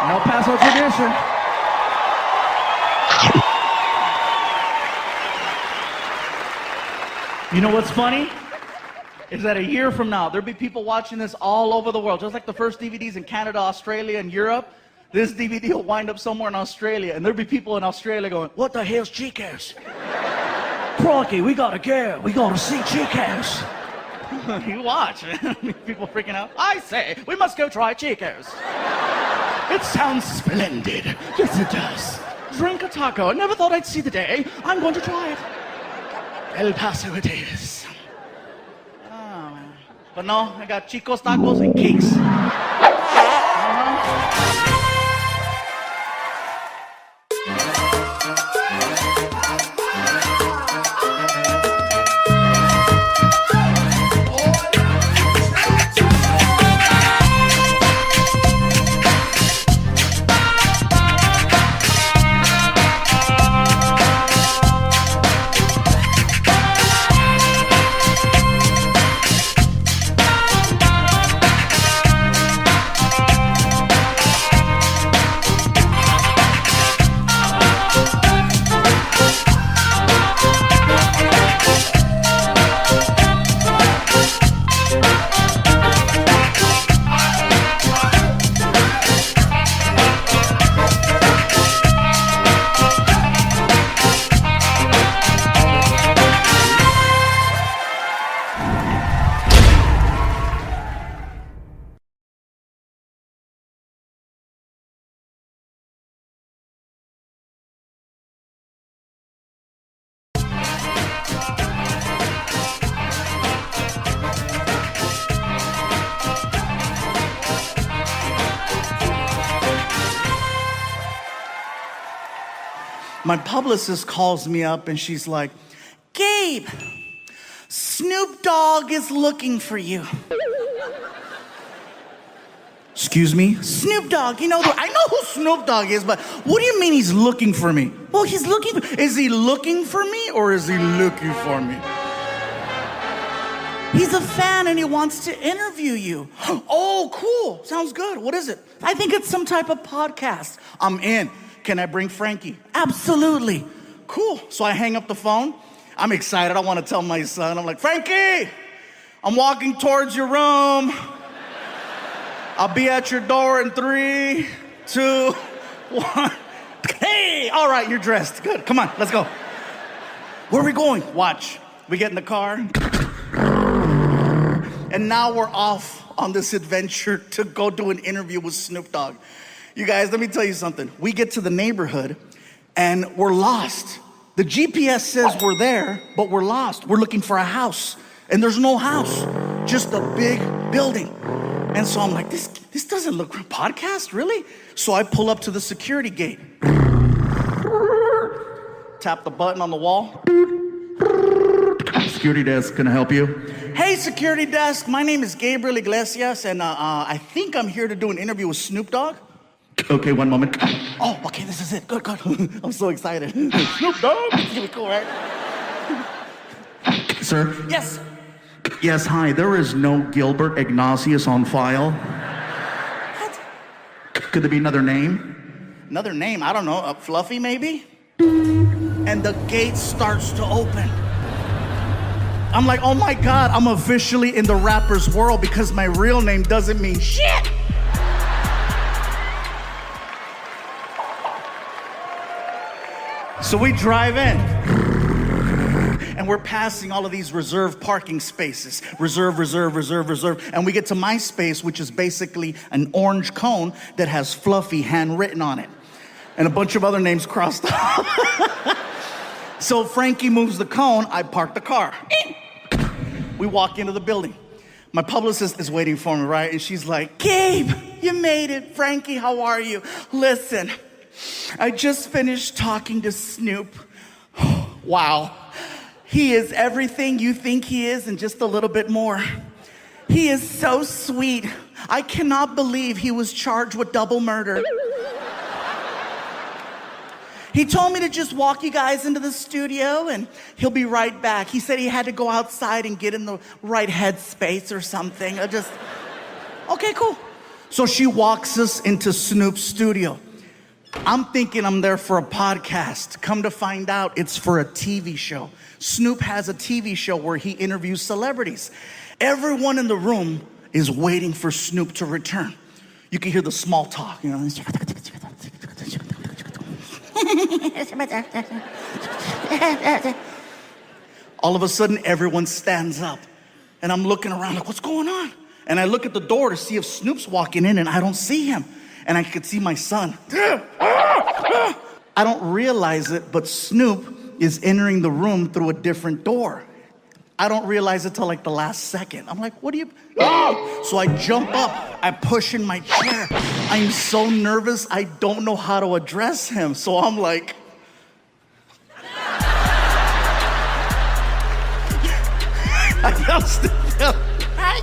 A: El Paso tradition. You know what's funny? Is that a year from now, there'll be people watching this all over the world. Just like the first DVDs in Canada, Australia, and Europe, this DVD will wind up somewhere in Australia, and there'll be people in Australia going, what the hell's Chico's? Crikey, we gotta go. We gotta see Chico's. You watch. People freaking out. I say, we must go try Chico's. It sounds splendid. Yes, it does. Drink a taco. I never thought I'd see the day. I'm going to try it. El Paso it is. Oh, but no, I got Chico's tacos and cakes. My publicist calls me up and she's like, Gabe, Snoop Dogg is looking for you. Excuse me? Snoop Dogg, I know who Snoop Dogg is, but what do you mean he's looking for me? Well, is he looking for me or is he looking for me? He's a fan and he wants to interview you. Oh, cool. Sounds good. What is it? I think it's some type of podcast. I'm in. Can I bring Frankie? Absolutely. Cool. So I hang up the phone. I'm excited. I want to tell my son. I'm like, Frankie, I'm walking towards your room. I'll be at your door in 3, 2, 1. Hey, all right, you're dressed. Good. Come on, let's go. Where are we going? Watch. We get in the car. And now we're off on this adventure to go do an interview with Snoop Dogg. You guys, let me tell you something. We get to the neighborhood and we're lost. The GPS says we're there, but we're lost. We're looking for a house and there's no house, just a big building. And so I'm like, this doesn't look like a podcast, really? So I pull up to the security gate. Tap the button on the wall. Security desk, can I help you? Hey, security desk, my name is Gabriel Iglesias, and I think I'm here to do an interview with Snoop Dogg. Okay, one moment. Oh, okay, this is it. Good. I'm so excited. Snoop Dogg? It's gonna be cool, right? Sir?
L: Yes.
A: Yes, hi. There is no Gilbert Ignatius on file.
L: What?
A: Could there be another name? Another name? I don't know. Fluffy, maybe? And the gate starts to open. I'm like, oh my God, I'm officially in the rapper's world because my real name doesn't mean shit. So we drive in. And we're passing all of these reserved parking spaces. Reserve. And we get to my space, which is basically an orange cone that has Fluffy handwritten on it. And a bunch of other names crossed off. So Frankie moves the cone, I park the car. We walk into the building. My publicist is waiting for me, right? And she's like, Gabe, you made it. Frankie, how are you? Listen, I just finished talking to Snoop. Wow. He is everything you think he is and just a little bit more. He is so sweet. I cannot believe he was charged with double murder. He told me to just walk you guys into the studio and he'll be right back. He said he had to go outside and get in the right headspace or something. Okay, cool. So she walks us into Snoop's studio. I'm thinking I'm there for a podcast. Come to find out, it's for a TV show. Snoop has a TV show where he interviews celebrities. Everyone in the room is waiting for Snoop to return. You can hear the small talk, All of a sudden, everyone stands up. And I'm looking around like, what's going on? And I look at the door to see if Snoop's walking in, and I don't see him. And I could see my son. I don't realize it, but Snoop is entering the room through a different door. I don't realize it till like the last second. I'm like, what do you... Oh! So I jump up, I push in my chair. I'm so nervous, I don't know how to address him. So I'm like... I yell still. Hi.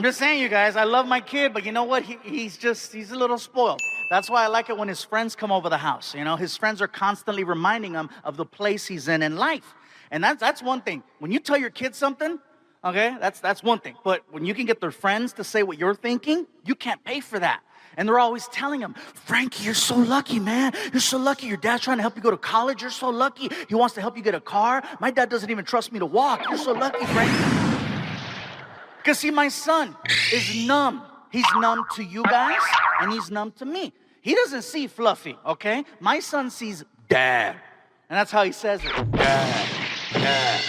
A: I'm just saying, you guys, I love my kid, but you know what? He's a little spoiled. That's why I like it when his friends come over the house. You know, his friends are constantly reminding him of the place he's in life. And that's one thing. When you tell your kids something, okay, that's one thing. But when you can get their friends to say what you're thinking, you can't pay for that. And they're always telling him, Frankie, you're so lucky, man. You're so lucky. Your dad's trying to help you go to college. You're so lucky. He wants to help you get a car. My dad doesn't even trust me to walk. You're so lucky, Frankie. Because see, my son is numb. He's numb to you guys, and he's numb to me. He doesn't see Fluffy, okay? My son sees Dad. And that's how he says it. Dad, Dad.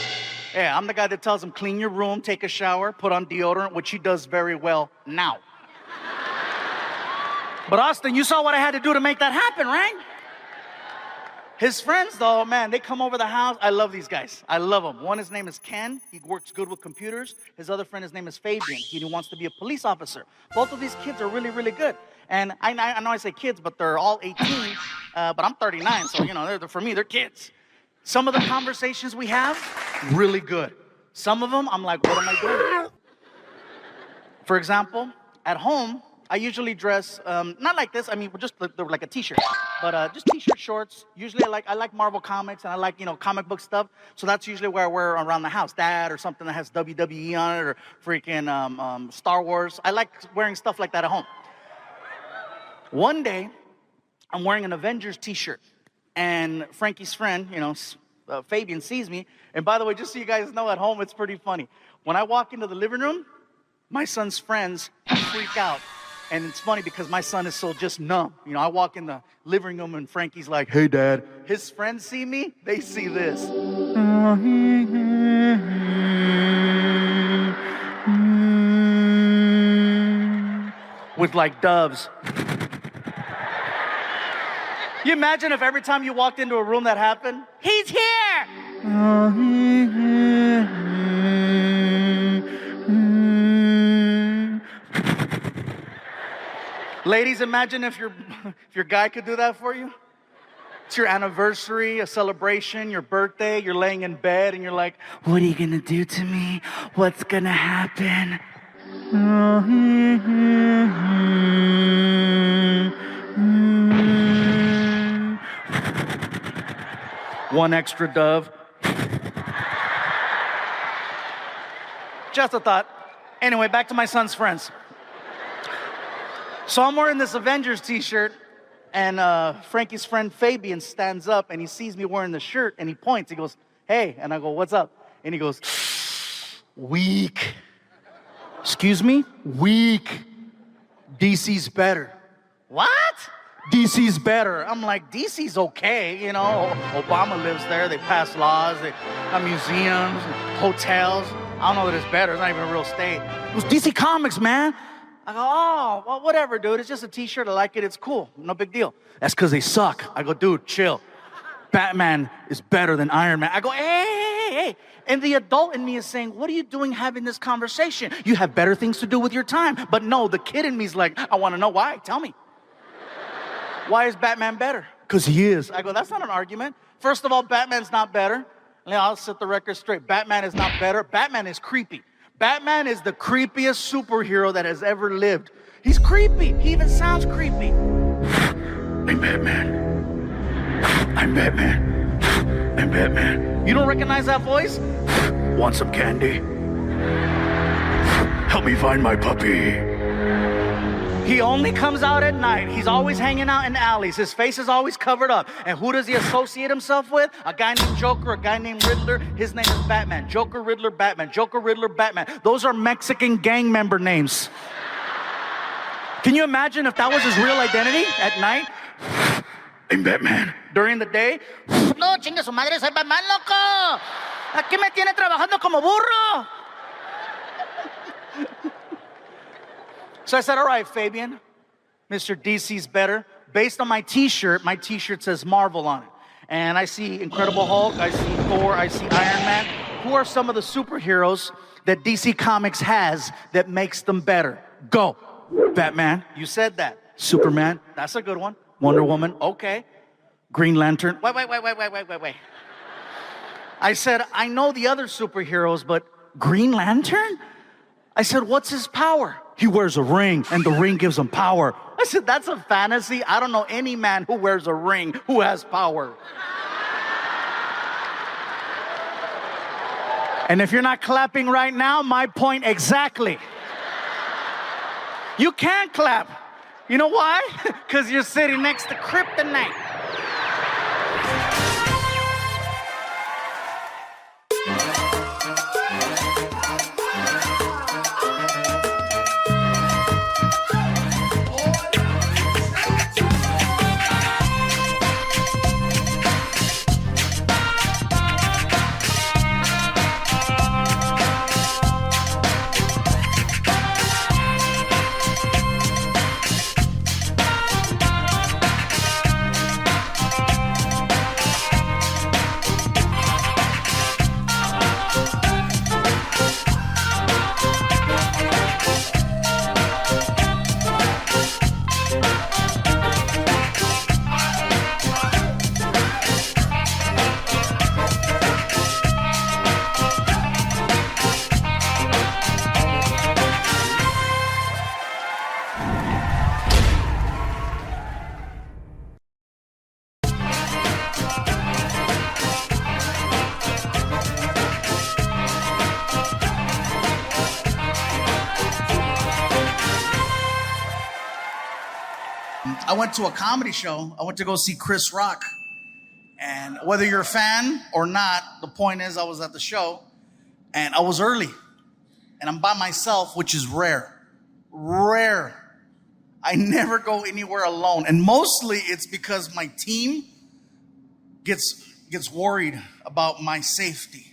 A: Yeah, I'm the guy that tells him, clean your room, take a shower, put on deodorant, which he does very well now. But Austin, you saw what I had to do to make that happen, right? His friends, though, man, they come over the house. I love these guys. I love them. One, his name is Ken. He works good with computers. His other friend, his name is Fabian. He wants to be a police officer. Both of these kids are really, really good. And I know I say kids, but they're all 18. But I'm 39, so, you know, for me, they're kids. Some of the conversations we have, really good. Some of them, I'm like, what am I doing? For example, at home, I usually dress, not like this, I mean, just like a t-shirt, but just t-shirt, shorts. Usually I like Marvel comics and I like, you know, comic book stuff. So that's usually where I wear around the house. That or something that has WWE on it or freaking Star Wars. I like wearing stuff like that at home. One day, I'm wearing an Avengers t-shirt and Frankie's friend, you know, Fabian sees me. And by the way, just so you guys know, at home, it's pretty funny. When I walk into the living room, my son's friends freak out. And it's funny because my son is so just numb. You know, I walk in the living room and Frankie's like, hey, Dad. His friends see me, they see this. With like doves. You imagine if every time you walked into a room that happened? He's here! Ladies, imagine if your guy could do that for you. It's your anniversary, a celebration, your birthday, you're laying in bed and you're like, what are you gonna do to me? What's gonna happen? One extra dove. Just a thought. Anyway, back to my son's friends. So I'm wearing this Avengers t-shirt, and Frankie's friend Fabian stands up, and he sees me wearing the shirt, and he points. He goes, hey, and I go, what's up? And he goes, weak. Excuse me? Weak. DC's better. What? DC's better. I'm like, DC's okay, you know. Obama lives there. They pass laws. They have museums, hotels. I don't know that it's better. It's not even a real state. It was DC Comics, man. I go, oh, well, whatever, dude. It's just a t-shirt. I like it. It's cool. No big deal. That's because they suck. I go, dude, chill. Batman is better than Iron Man. I go, hey. And the adult in me is saying, what are you doing having this conversation? You have better things to do with your time. But no, the kid in me is like, I want to know why. Tell me. Why is Batman better? Because he is. I go, that's not an argument. First of all, Batman's not better. I'll set the record straight. Batman is not better. Batman is creepy. Batman is the creepiest superhero that has ever lived. He's creepy. He even sounds creepy. I'm Batman. I'm Batman. I'm Batman. You don't recognize that voice? Want some candy? Help me find my puppy. He only comes out at night. He's always hanging out in alleys. His face is always covered up. And who does he associate himself with? A guy named Joker, a guy named Riddler. His name is Batman. Joker, Riddler, Batman. Joker, Riddler, Batman. Those are Mexican gang member names. Can you imagine if that was his real identity at night? I'm Batman. During the day? No, chinga su madre, soy Batman, loco. Aquí me tiene trabajando como burro. So I said, all right, Fabian, Mr. DC's better. Based on my t-shirt says Marvel on it. And I see Incredible Hulk, I see Thor, I see Iron Man. Who are some of the superheroes that DC Comics has that makes them better? Go. Batman, you said that. Superman, that's a good one. Wonder Woman, okay. Green Lantern, wait. I said, I know the other superheroes, but Green Lantern? I said, what's his power? He wears a ring, and the ring gives him power. I said, that's a fantasy. I don't know any man who wears a ring who has power. And if you're not clapping right now, my point exactly. You can't clap. You know why? Because you're sitting next to kryptonite. I went to a comedy show. I went to go see Chris Rock. And whether you're a fan or not, the point is I was at the show and I was early. And I'm by myself, which is rare. Rare. I never go anywhere alone. And mostly it's because my team gets worried about my safety.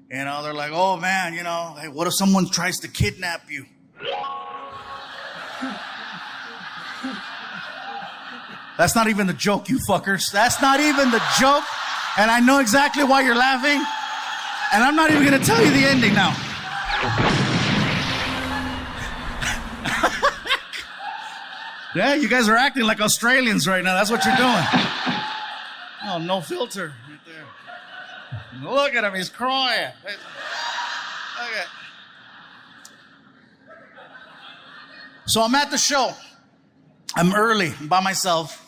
A: You know, they're like, oh man, you know, hey, what if someone tries to kidnap you? That's not even the joke, you fuckers. That's not even the joke. And I know exactly why you're laughing. And I'm not even gonna tell you the ending now. Yeah, you guys are acting like Australians right now. That's what you're doing. Oh, no filter right there. Look at him, he's crying. Okay. So I'm at the show. I'm early, by myself.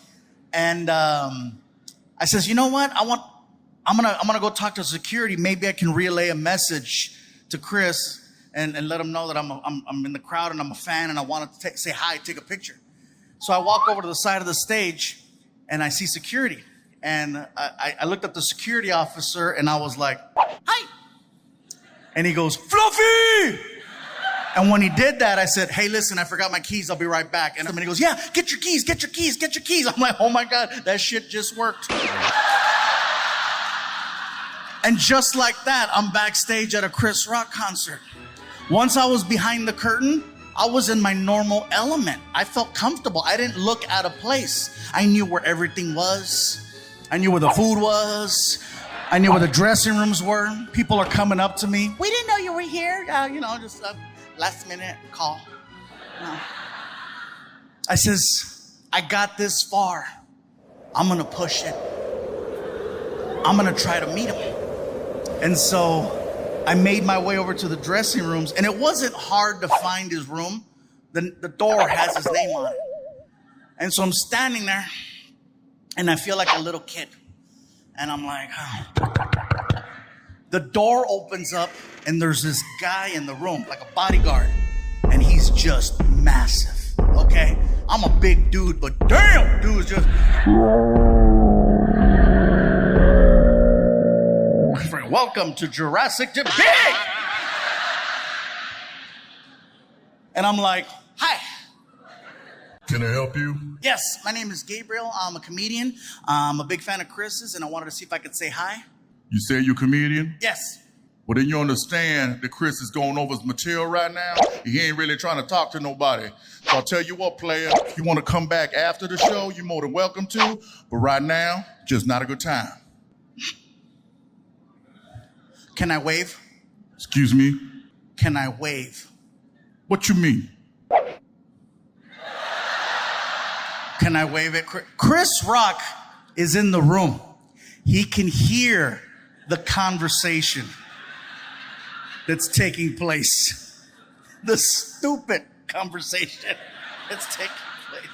A: And I says, you know what? I'm gonna go talk to security. Maybe I can relay a message to Chris and let him know that I'm in the crowd and I'm a fan and I want to say hi, take a picture. So I walk over to the side of the stage and I see security. And I looked at the security officer and I was like, hi. And he goes, Fluffy! And when he did that, I said, hey, listen, I forgot my keys. I'll be right back. And he goes, yeah, get your keys, get your keys, get your keys. I'm like, oh my God, that shit just worked. And just like that, I'm backstage at a Chris Rock concert. Once I was behind the curtain, I was in my normal element. I felt comfortable. I didn't look out of place. I knew where everything was. I knew where the food was. I knew where the dressing rooms were. People are coming up to me. We didn't know you were here. Just last minute call. No. I says, I got this far. I'm gonna push it. I'm gonna try to meet him. And so I made my way over to the dressing rooms, and it wasn't hard to find his room. The door has his name on it. And so I'm standing there, and I feel like a little kid. And I'm like, oh. The door opens up, and there's this guy in the room, like a bodyguard. And he's just massive, okay? I'm a big dude, but damn, dude's just... Welcome to Jurassic Debate! And I'm like, hi.
M: Can I help you?
A: Yes, my name is Gabriel. I'm a comedian. I'm a big fan of Chris's, and I wanted to see if I could say hi.
M: You say you're a comedian?
A: Yes.
M: Well, then you understand that Chris is going over his material right now. He ain't really trying to talk to nobody. So I'll tell you what, player, if you want to come back after the show, you're more than welcome to. But right now, just not a good time.
A: Can I wave?
M: Excuse me?
A: Can I wave?
M: What you mean?
A: Can I wave it? Chris Rock is in the room. He can hear the conversation that's taking place. the stupid conversation that's taking place.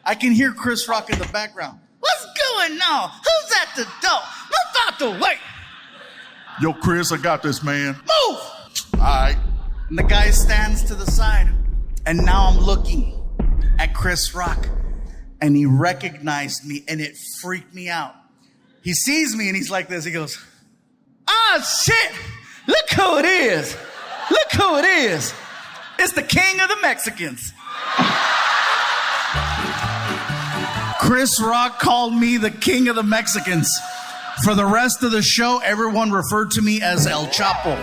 A: I can hear Chris Rock in the background. What's going on? Who's at the door? I'm about to wait.
M: Yo, Chris, I got this, man.
A: Move!
M: All right.
A: And the guy stands to the side. And now I'm looking at Chris Rock. And he recognized me and it freaked me out. He sees me and he's like this. He goes, "Ah, shit! Look who it is! Look who it is! It's the king of the Mexicans." Chris Rock called me the king of the Mexicans. For the rest of the show, everyone referred to me as El Chapo.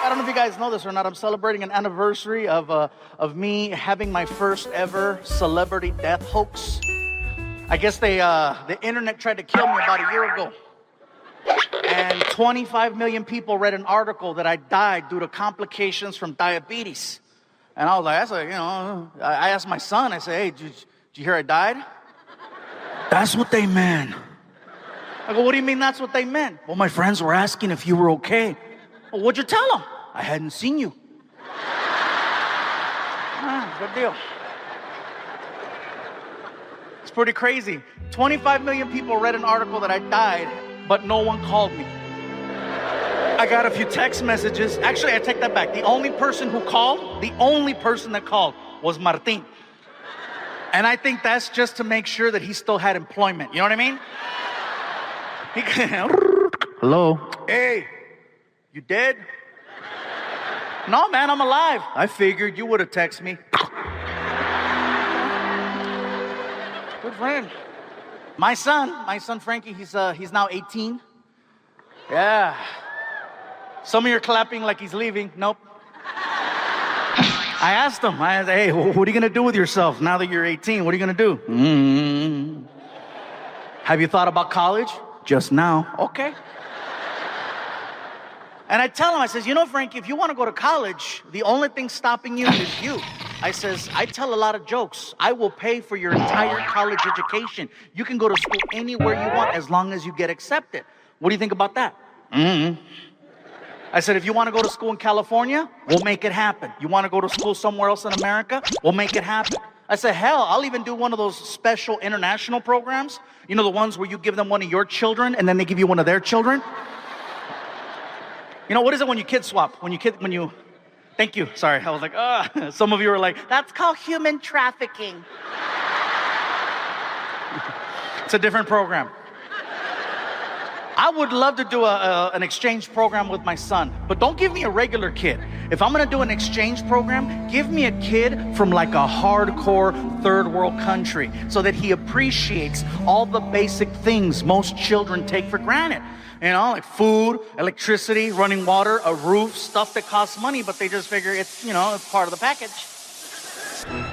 A: I don't know if you guys know this or not. I'm celebrating an anniversary of me having my first ever celebrity death hoax. I guess the internet tried to kill me about a year ago. And 25 million people read an article that I died due to complications from diabetes. And I was like, I asked my son, I said, "Hey, did you hear I died?" "That's what they meant." I go, "What do you mean that's what they meant?" "Well, my friends were asking if you were okay." "Well, what'd you tell them?" "I hadn't seen you." Good deal. It's pretty crazy. 25 million people read an article that I died, but no one called me. I got a few text messages. Actually, I take that back. The only person that called was Martin. And I think that's just to make sure that he still had employment. You know what I mean? Hello? "Hey, you dead?" "No, man, I'm alive." "I figured you would have texted me." Good friend. My son Frankie, he's now 18. Yeah. Some of you are clapping like he's leaving. Nope. I asked him, "Hey, what are you gonna do with yourself now that you're 18? What are you gonna do?" "Have you thought about college?" "Just now." "Okay." And I tell him, I says, Frankie, if you want to go to college, the only thing stopping you is you. I says, I tell a lot of jokes. I will pay for your entire college education. You can go to school anywhere you want as long as you get accepted. What do you think about that? I said, if you want to go to school in California, we'll make it happen. You want to go to school somewhere else in America, we'll make it happen. I said, hell, I'll even do one of those special international programs. You know, the ones where you give them one of your children and then they give you one of their children? You know, what is it when you kid swap? Thank you. Sorry, I was like, some of you were like, that's called human trafficking. It's a different program. I would love to do an exchange program with my son, but don't give me a regular kid. If I'm gonna do an exchange program, give me a kid from like a hardcore third world country so that he appreciates all the basic things most children take for granted. You know, like food, electricity, running water, a roof, stuff that costs money, but they just figure it's, it's part of the package.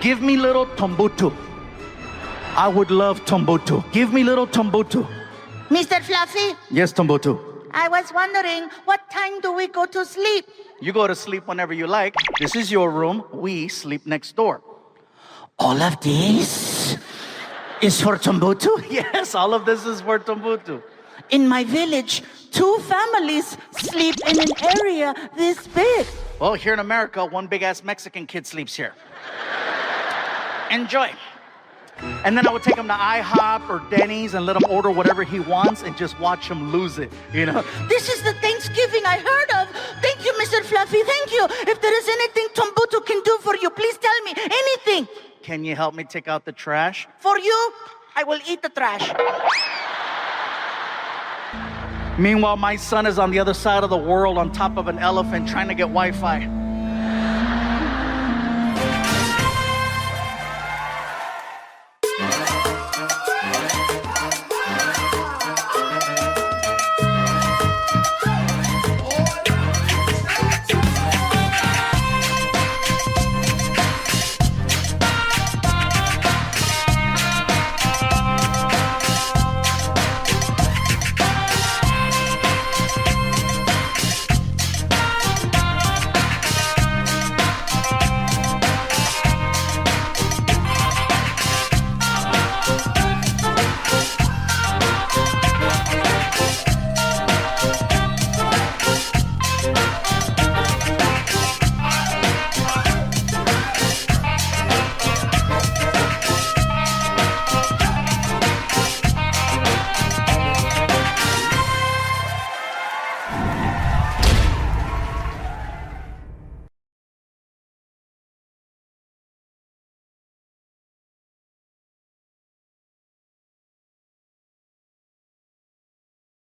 A: Give me little Tombutu. I would love Tombutu. Give me little Tombutu.
L: Mr. Fluffy?
A: Yes, Tombutu.
L: I was wondering, what time do we go to sleep?
A: You go to sleep whenever you like. This is your room. We sleep next door.
L: All of this is for Tombutu?
A: Yes, all of this is for Tombutu.
L: In my village, 2 families sleep in an area this big?
A: Well, here in America, one big-ass Mexican kid sleeps here. Enjoy. And then I would take him to IHOP or Denny's and let him order whatever he wants and just watch him lose it, you know?
L: This is the Thanksgiving I heard of. Thank you, Mr. Fluffy. Thank you. If there is anything Tombutu can do for you, please tell me. Anything.
A: Can you help me take out the trash?
L: For you, I will eat the trash.
A: Meanwhile, my son is on the other side of the world on top of an elephant trying to get Wi-Fi.